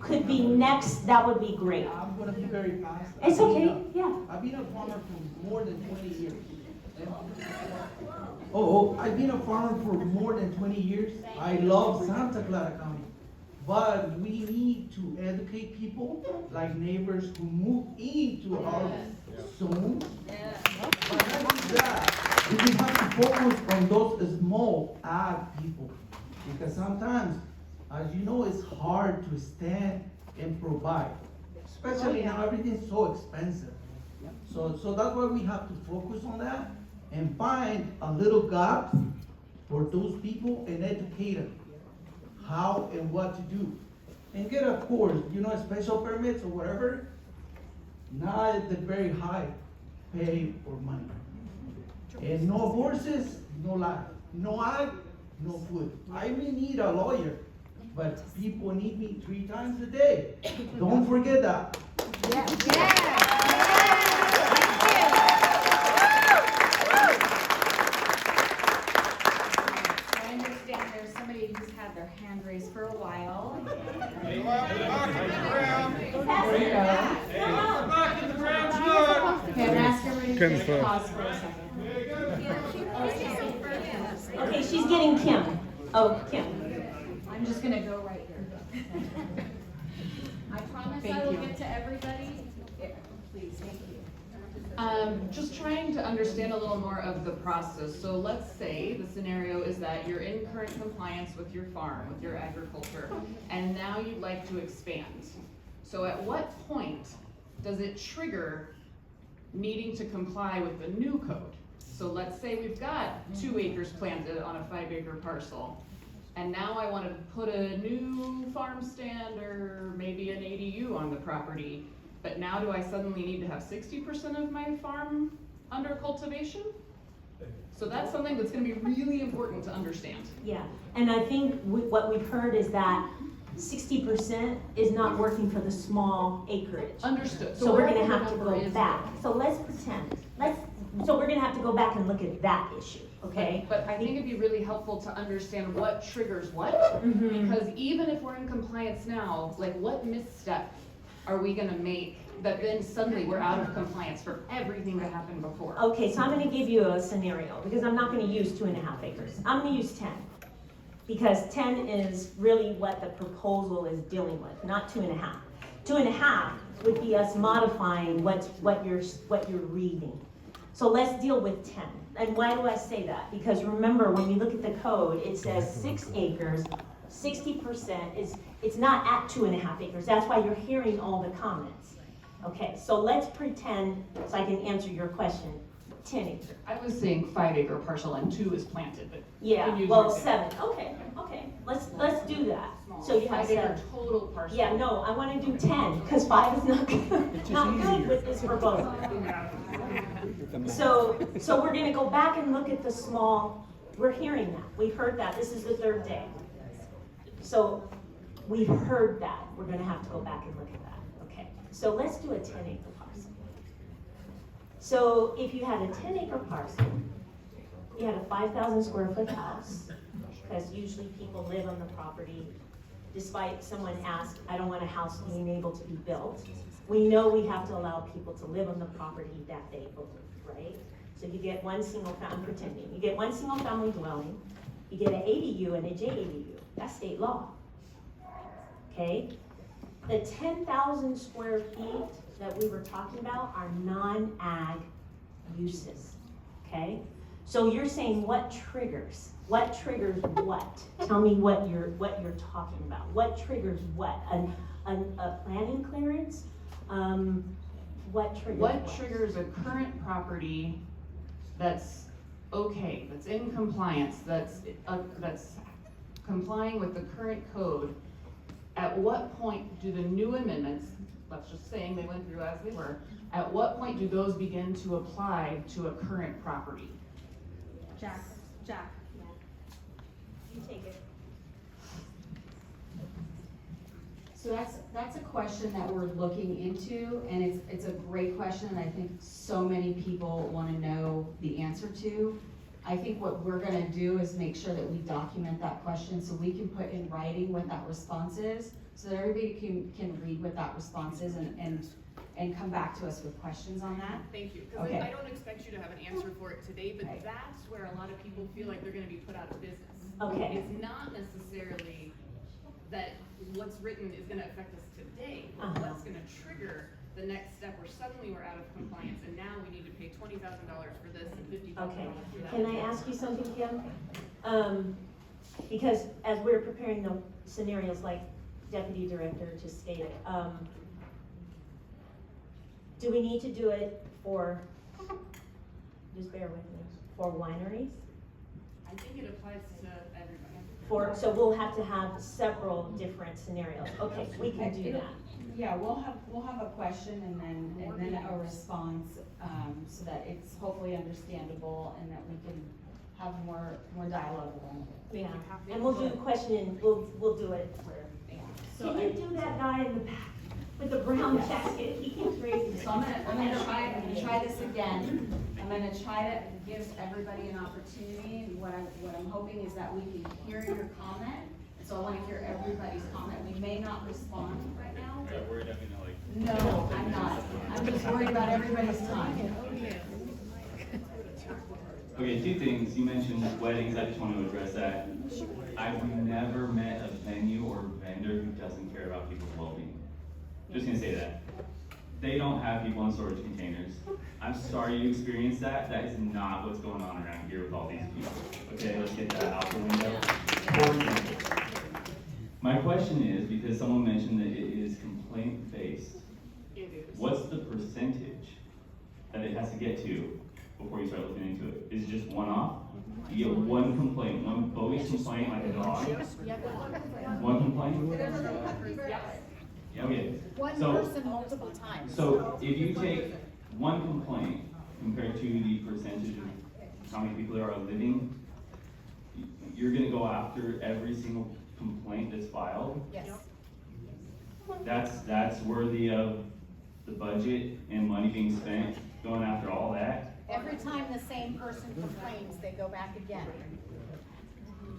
could be next, that would be great. I'm gonna be very fast. It's okay, yeah. I've been a farmer for more than 20 years. I've been a farmer for more than 20 years. I love Santa Clara County. But we need to educate people, like neighbors who move into our zone. But not only that, we have to focus on those small ag people. Because sometimes, as you know, it's hard to stand and provide. Especially now, everything's so expensive. So that's why we have to focus on that and find a little gap for those people and educate them how and what to do. And get, of course, special permits or whatever, not at the very high pay or money. And no horses, no life. No ag, no food. I may need a lawyer, but people need me 3 times a day. Don't forget that. I understand there's somebody who's had their hand raised for a while. Okay, I'm asking everybody to pause for a second. Okay, she's getting Kim. Oh, Kim. I'm just gonna go right here. I promise I will get to everybody. Please, thank you. Just trying to understand a little more of the process. So let's say the scenario is that you're in current compliance with your farm, with your agriculture, and now you'd like to expand. So at what point does it trigger needing to comply with the new code? So let's say we've got 2 acres planted on a 5-acre parcel, and now I want to put a new farm stand or maybe an ADU on the property. But now do I suddenly need to have 60% of my farm under cultivation? So that's something that's gonna be really important to understand. Yeah, and I think what we've heard is that 60% is not working for the small acreage. Understood. So we're gonna wherever have to the number go is back. So let's pretend, so we're gonna have to go back and look at that issue, okay? But I think it'd be really helpful to understand what triggers what. Because even if we're in compliance now, like what misstep are we gonna make that then suddenly we're out of compliance for everything that happened before? Okay, so I'm gonna give you a scenario, because I'm not gonna use 2.5 acres. I'm gonna use 10. Because 10 is really what the proposal is dealing with, not 2.5. 2.5 would be us modifying what you're reading. So let's deal with 10. And why do I say that? Because remember, when you look at the code, it says 6 acres, 60% it's not at 2.5 acres. That's why you're hearing all the comments. Okay, so let's pretend, so I can answer your question. 10 acre. I was saying 5 acre parcel and 2 is planted, but. Yeah, can use well, your example. 7, okay, let's do that. So you have 5 acre 7. total parcel. Yeah, no, I wanna do 10, because 5 is not good, not good with this proposal. So we're gonna go back and look at the small, we're hearing that, we've heard that, this is the 3rd day. So, we've heard that, we're gonna have to go back and look at that, okay? So let's do a 10 acre parcel. So if you had a 10 acre parcel, you had a 5,000 square foot house, because usually people live on the property, despite someone asked, I don't want a house being able to be built. We know we have to allow people to live on the property that they own, right? So you get one single family, I'm pretending, you get one single family dwelling, you get an ADU and a JADU, that's state law. Okay? The 10,000 square feet that we were talking about are non-ag uses, okay? So you're saying what triggers what? Tell me what you're talking about. What triggers what? A planning clearance? What triggers What triggers a current property that's okay, that's in compliance, that's complying with the current code? At what point do the new amendments, let's just saying they went through as they were, at what point do those begin to apply to a current property? Jack. You take it. So that's a question that we're looking into, and it's a great question, and I think so many people want to know the answer to. I think what we're gonna do is make sure that we document that question so we can put in writing what that response is, so that everybody can read what that response is and come back to us with questions on that. Thank you, because Okay. I don't expect you to have an answer for it today, but Right. that's where a lot of people feel like they're gonna be put out of business. Okay. It's not necessarily that what's written is gonna affect us today, but Uh-huh. what's gonna trigger the next step where suddenly we're out of compliance and now we need to pay $20,000 for this and $50,000 Okay, for that. can I ask you something, Kim? Because as we're preparing the scenarios like Deputy Director just stated, do we need to do it for, just bear with me, for wineries? I think it applies to everybody. So we'll have to have several different scenarios. Okay, we can do that. Yeah, we'll have a question and then a response, so that it's hopefully understandable and that we can have more dialogue around it. Yeah, and we'll do the question and we'll do it where, yeah. So Can you do that guy in the back with the brown jacket? He keeps raising it. So I'm gonna try this again. I'm gonna try to give everybody an opportunity. What I'm hoping is that we can hear your comment. So I wanna hear everybody's comment. We may not respond right now. Are you worried I'm gonna like? No, I'm not. I'm just worried about everybody's time. Okay, 2 things. You mentioned weddings. I just want to address that. I've never met a venue or vendor who doesn't care about people's well-being. Just gonna say that. They don't have people in storage containers. I'm sorry you experienced that. That is not what's going on around here with all these people. Okay, let's get that out the window. For example, my question is, because someone mentioned that it is complaint-based, what's the percentage that it has to get to before you start looking into it? Is it just one-off? You get one complaint, one bogus complaint like a dog? One complaint? Yeah, okay. One So- person multiple times. So if you take one complaint compared to the percentage of how many people there are living, you're gonna go after every single complaint that's filed? Yes. That's worthy of the budget and money being spent going after all that? Every time the same person complains, they go back again.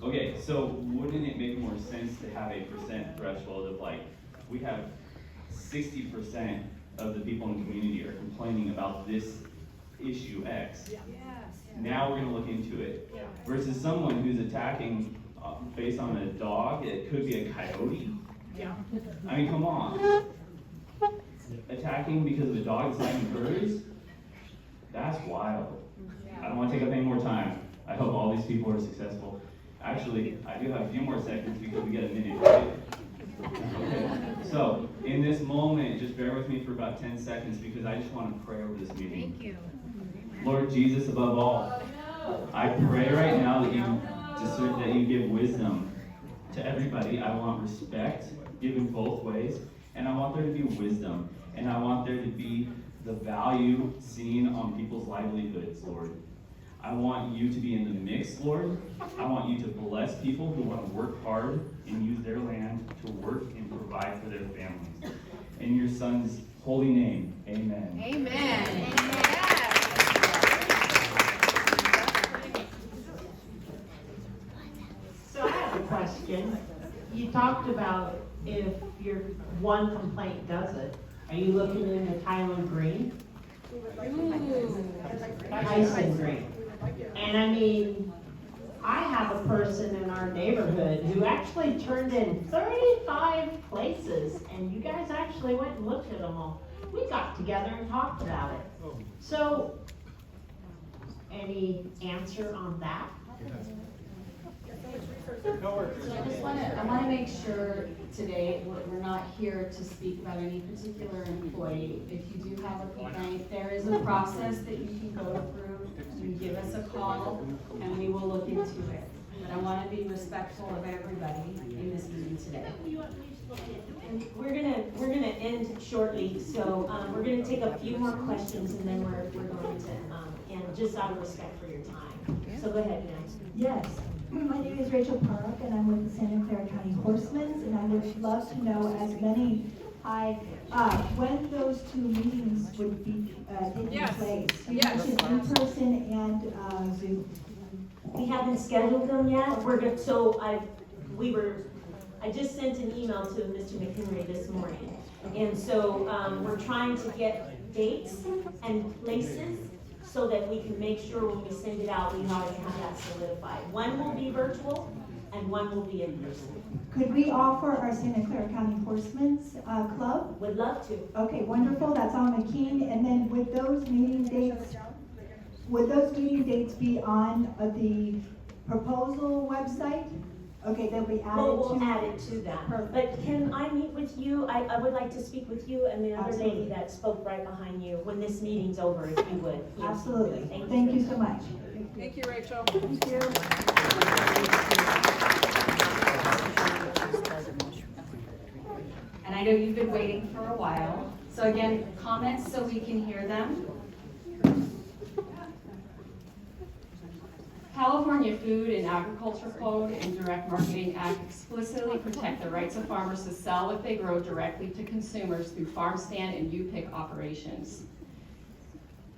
Okay, so wouldn't it make more sense to have a percent threshold of like, we have 60% of the people in the community are complaining about this issue X. Yes. Now we're gonna look into it. Versus someone who's attacking based on a dog, it could be a coyote. Yeah. I mean, come on. Attacking because of a dog that's eating birds? That's wild. I don't wanna take up any more time. I hope all these people are successful. Actually, I do have a few more seconds because we get a minute, right? Okay. So, in this moment, just bear with me for about 10 seconds because I just want to pray over this meeting. Thank you. Lord Jesus, above all, I pray right now that you give wisdom to everybody. I want respect given both ways, and I want there to be wisdom, and I want there to be the value seen on people's livelihoods, Lord. I want you to be in the mix, Lord. I want you to bless people who want to work hard and use their land to work and provide for their families. In your Son's holy name, amen. Amen. So I have a question. You talked about if your one complaint does it, are you looking in the Tylen Green? Tyson Green. And I mean, I have a person in our neighborhood who actually turned in 35 places, and you guys actually went and looked at them all. We got together and talked about it. So, any answer on that? So I want to make sure today, we're not here to speak about any particular employee. If you do have a complaint, there is a process that you can go through. You give us a call and we will look into it. But I want to be respectful of everybody in this meeting today. And we're gonna end shortly, so we're gonna take a few more questions and then we're going to end just out of respect for your time. So go ahead, Nancy. Yes. My name is Rachel Park, and I'm with the Santa Clara County Horsemen's, and I would love to know when those two meetings would be taking place. You mentioned in person and Zoom. We haven't scheduled them yet. I just sent an email to Mr. McHenry this morning. And so we're trying to get dates and places so that we can make sure when we send it out, we already have that solidified. One will be virtual and one will be in person. Could we offer our Santa Clara County Horsemen's Club? Would love to. Okay, wonderful. That's on McKean. And then would those meeting dates be on the proposal website? Okay, they'll be added We'll add it to that. Perfect. But can I meet with you? I would like to speak with you and the other Absolutely. lady that spoke right behind you when this meeting's over, if you would. Absolutely. Thank you so much. Thank you, Rachel. Thank you. And I know you've been waiting for a while. So again, comments so we can hear them. California Food and Agriculture Code and Direct Marketing Act explicitly protect the rights of farmers to sell what they grow directly to consumers through farm stand and U-pick operations.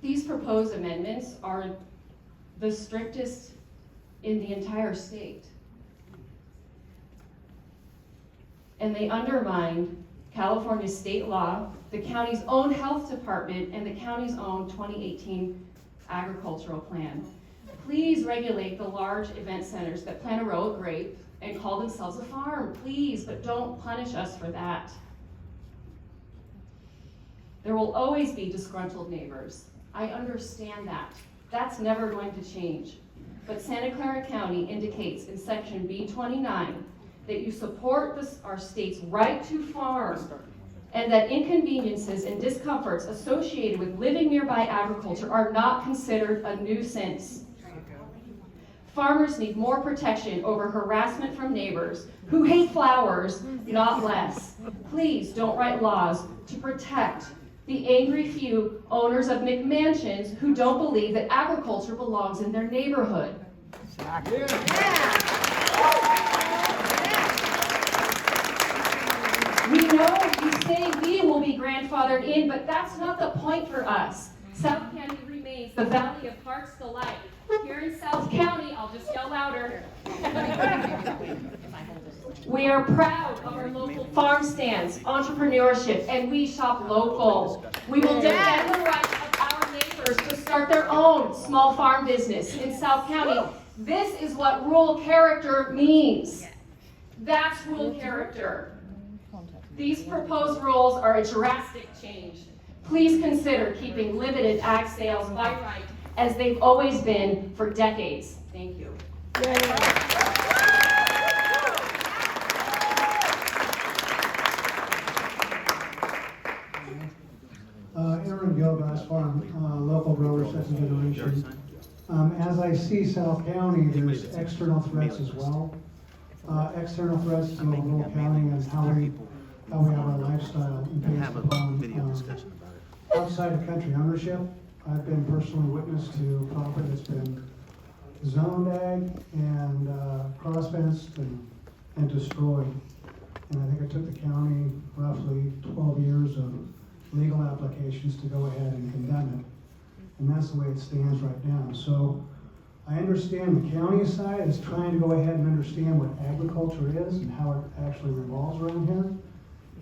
These proposed amendments are the strictest in the entire state. And they undermine California state law, the county's own health department, and the county's own 2018 agricultural plan. Please regulate the large event centers that plant a row of grape and call themselves a farm, please, but don't punish us for that. There will always be disgruntled neighbors. I understand that. That's never going to change. But Santa Clara County indicates in section B29 that you support our state's right to farm and that inconveniences and discomforts associated with living nearby agriculture are not considered a nuisance. Farmers need more protection over harassment from neighbors who hate flowers, not less. Please don't write laws to protect the angry few owners of McMansions who don't believe that agriculture belongs in their neighborhood. We know you say we will be grandfathered in, but that's not the point for us. South County remains the Valley of Heart's Delight. Here in South County, I'll just yell louder. We are proud of our local farm stands, entrepreneurship, and we shop local. We will defend the rights of our neighbors to start their own small farm business in South County. This is what rural character means. That's rural character. These proposed rules are a drastic change. Please consider keeping limited ag sales by right as they've always been for decades. Thank you. Aaron Sherman Gilgrass Farm, local grower, second generation. As I see South County, there's external threats as well. External threats to Ogle County and how we have our lifestyle based upon outside of country ownership. I've been personally witness to property that's been zoned ag and cross-fenced and destroyed. And I think it took the county roughly 12 years of legal applications to go ahead and condemn it. And that's the way it stands right now. So I understand the county side is trying to go ahead and understand what agriculture is and how it actually revolves around here.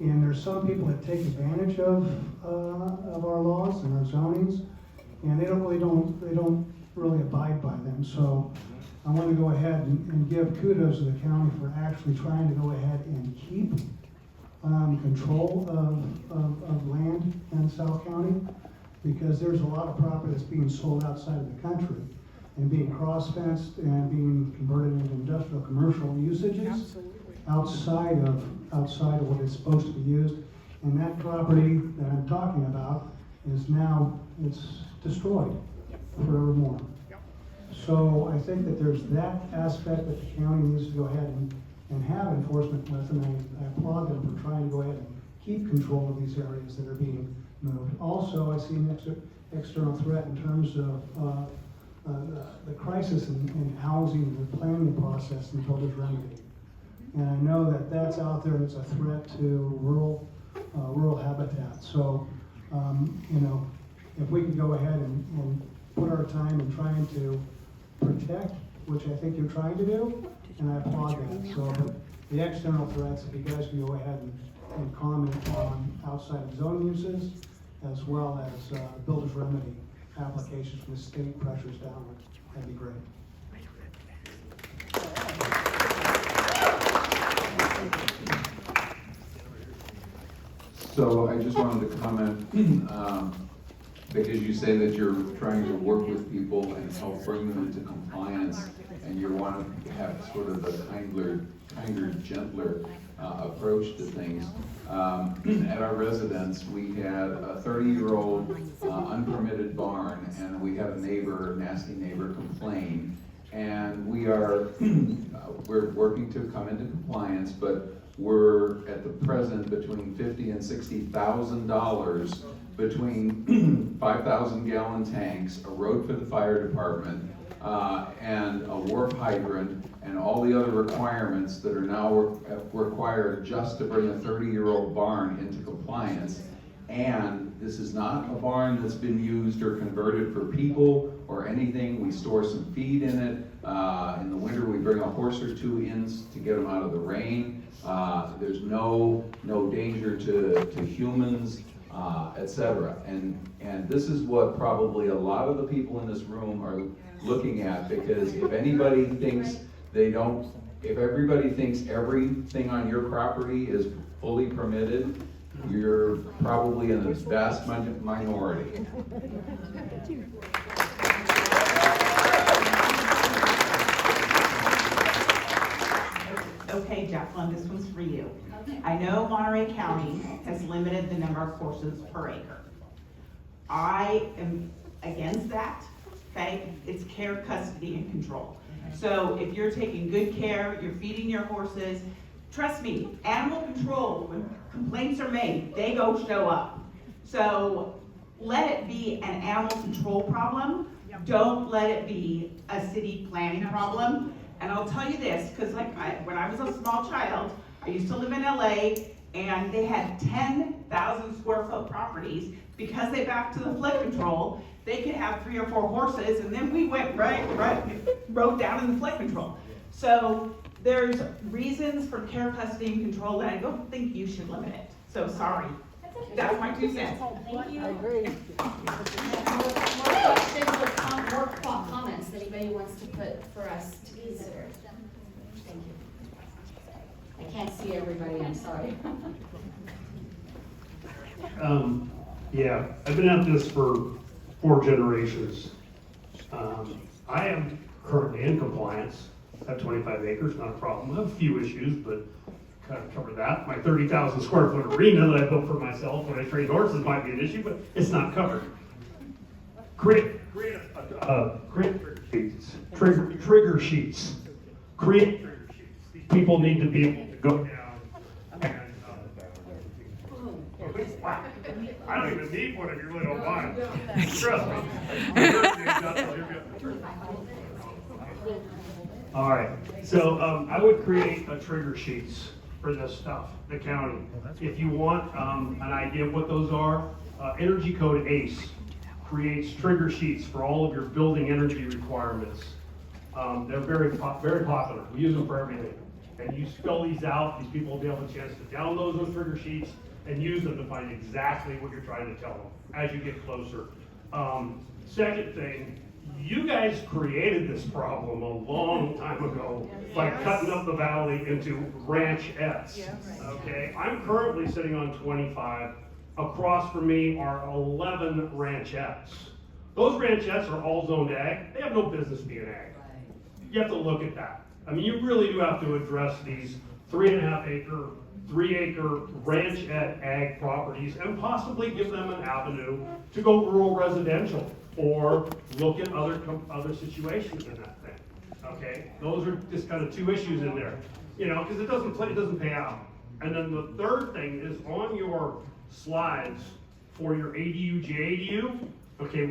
And there's some people that take advantage of our laws and our zonings, and they don't really abide by them. So I want to go ahead and give kudos to the county for actually trying to go ahead and keep control of land in South County, because there's a lot of property that's being sold outside of the country and being cross-fenced and being converted into industrial commercial usages outside of what it's supposed to be used. And that property that I'm talking about is now, it's destroyed forevermore. So I think that there's that aspect that the county needs to go ahead and have enforcement with, and I applaud them for trying to go ahead and keep control of these areas that are being moved. Also, I see an external threat in terms of the crisis in housing, the planning process in Builder's Remedy. And I know that that's out there, it's a threat to rural habitat. So, if we could go ahead and put our time in trying to protect, which I think you're trying to do, and I applaud that. So the external threats, if you guys can go ahead and comment on outside of zoning uses, as well as Builder's Remedy applications from the state pressures downward, that'd be great. So I just wanted to comment, because you say that you're trying to work with people and help bring them into compliance, and you want to have sort of a kinder, gentler approach to things. At our residence, we had a 30-year-old unpermitted barn, and we had a nasty neighbor complain. And we're working to come into compliance, but we're at the present between $50,000 and $60,000 between 5,000-gallon tanks, a road for the fire department, and a wharf hydrant, and all the other requirements that are now required just to bring a 30-year-old barn into compliance. And this is not a barn that's been used or converted for people or anything. We store some feed in it. In the winter, we bring a horse or two in to get them out of the rain. There's no danger to humans, etc. And this is what probably a lot of the people in this room are looking at, because if anybody thinks if everybody thinks everything on your property is fully permitted, you're probably in the vast minority. Okay, Jacqueline, this one's for you. I know Monterey County has limited the number of horses per acre. I am against that, okay? It's care, custody, and control. So if you're taking good care, you're feeding your horses, trust me, animal control, when complaints are made, they go show up. So let it be an animal control problem. Don't let it be a city planning problem. And I'll tell you this, because when I was a small child, I used to live in LA, and they had 10,000 square foot properties. Because they backed to the flood control, they could have 3 or 4 horses, and then we went rode down in the flood control. So there's reasons for care, custody, and control that I don't think you should limit it. So sorry. That's my 2 cents. Thank you. I agree. More questions or more comments that anybody wants to put for us to consider? Thank you. I can't see everybody, I'm sorry. Yeah, I've been at this for 4 generations. I am currently in compliance. I have 25 acres, not a problem. I have a few issues, but kind of cover that. My 30,000 square foot arena that I built for myself when I train horses might be an issue, but it's not covered. Create trigger sheets. Create trigger sheets. These people need to be able to go down and, I don't even need one if you really don't mind. Trust me. All right, so I would create a trigger sheets for this stuff, the county. If you want an idea of what those are, Energy Code ACE creates trigger sheets for all of your building energy requirements. They're very popular. We use them for everything. And you spell these out, these people will be able to chance to download those trigger sheets and use them to find exactly what you're trying to tell them as you get closer. Second thing, you guys created this problem a long time ago by cutting up the valley into ranchettes. Okay, I'm currently sitting on 25. Across from me are 11 ranchettes. Those ranchettes are all zoned ag. They have no business being ag. You have to look at that. I mean, you really do have to address these 3.5 acre, 3 acre ranchette ag properties and possibly give them an avenue to go rural residential or look at other situations in that thing. Okay, those are just kind of two issues in there, you know, because it doesn't pay out. And then the third thing is on your slides for your ADU, JADU. Okay,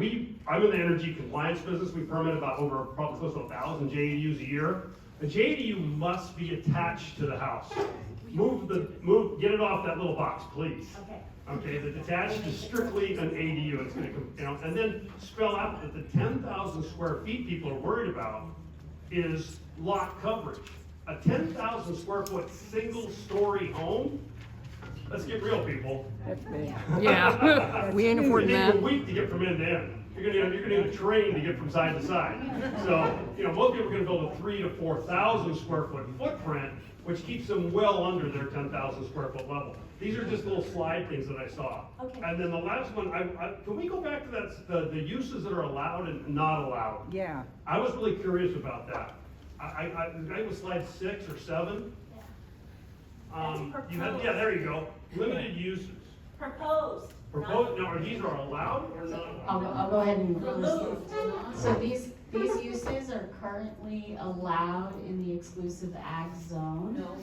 I'm in the energy compliance business. We permit about probably close to 1,000 JADUs a year. A JADU must be attached to the house. Get it off that little box, please. Okay. Okay, the detached is strictly an ADU. It's going to, you know, and then spell out that the 10,000 square feet people are worried about is lot coverage. A 10,000 square foot single story home. Let's get real, people. That's me. Yeah, we ain't affording that. It takes a week to get from end to end. You're gonna need a train to get from side to side. So, you know, most people are gonna build a 3,000 to 4,000 square foot footprint, which keeps them well under their 10,000 square foot level. These are just little slide things that I saw. Okay. And then the last one, can we go back to that, the uses that are allowed and not allowed? Yeah. I was really curious about that. I think it was slide 6 or 7. Yeah, there you go. Limited uses. Proposed. Proposed. Now, these are allowed or not? I'll go ahead and Removed. So these uses are currently allowed in the exclusive ag zone. No.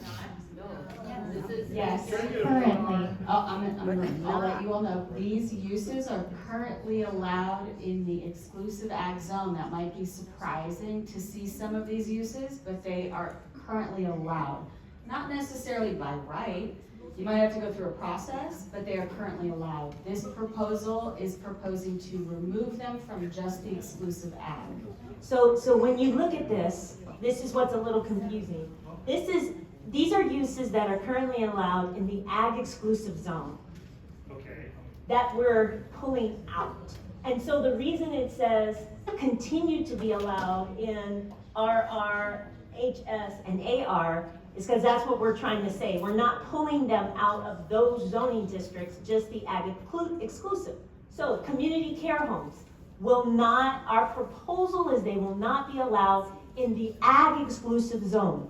Yes, currently. I'll let you all know. These uses are currently allowed in the exclusive ag zone. That might be surprising to see some of these uses, but they are currently allowed. Not necessarily by right. You might have to go through a process, but they are currently allowed. This proposal is proposing to remove them from just the exclusive ag. So when you look at this is what's a little confusing. These are uses that are currently allowed in the ag exclusive zone. Okay. That we're pulling out. And so the reason it says continue to be allowed in RR, HS, and AR is because that's what we're trying to say. We're not pulling them out of those zoning districts, just the ag exclusive. So community care homes will not, our proposal is they will not be allowed in the ag exclusive zone.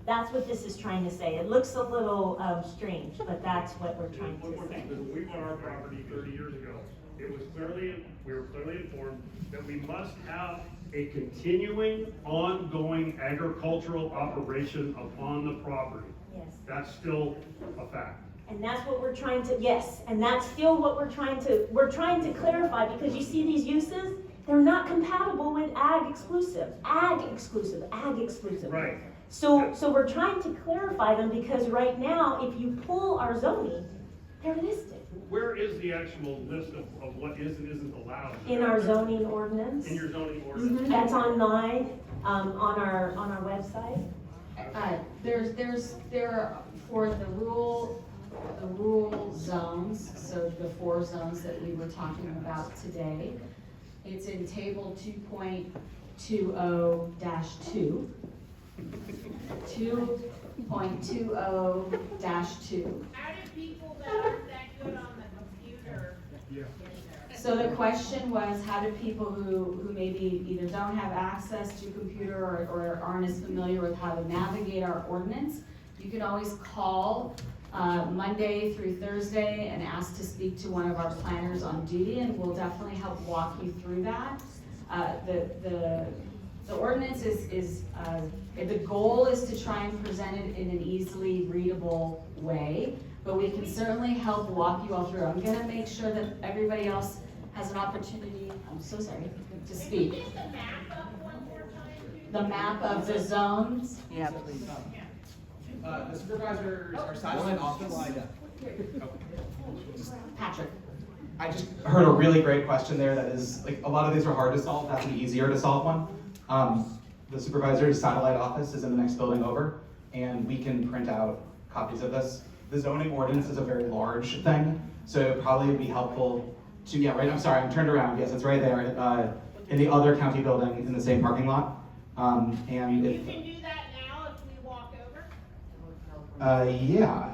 That's what this is trying to say. It looks a little strange, but that's what we're trying to say. When we bought our property 30 years ago, we were clearly informed that we must have a continuing, ongoing agricultural operation upon the property. Yes. That's still a fact. And that's what we're trying to, yes, and that's still what we're trying to clarify, because you see these uses, they're not compatible with ag exclusive. Right. So we're trying to clarify them, because right now, if you pull our zoning, they're listed. Where is the actual list of what is and isn't allowed? In our zoning ordinance. In your zoning ordinance? That's online, on our website. There for the rural zones, so the 4 zones that we were talking about today, it's in table 2.20-2. 2.20-2. How do people that aren't that good on the computer get there? So the question was, how do people who maybe either don't have access to a computer or aren't as familiar with how to navigate our ordinance, You can always call Monday through Thursday and ask to speak to one of our planners on duty, and we'll definitely help walk you through that. The ordinance is the goal is to try and present it in an easily readable way, but we can certainly help walk you all through. I'm gonna make sure that everybody else has an opportunity, I'm so sorry, to speak. The map of the zones? Yeah, please. The supervisors are satellite office. Patrick. I just heard a really great question there that is, like, a lot of these are hard to solve, that's an easier to solve one. The supervisor's satellite office is in the next building over, and we can print out copies of this. The zoning ordinance is a very large thing, so it probably would be helpful to, yeah, right, I'm sorry, I'm turned around, yes, it's right there, in the other county building in the same parking lot. And You if, can do that now if we walk over? yeah.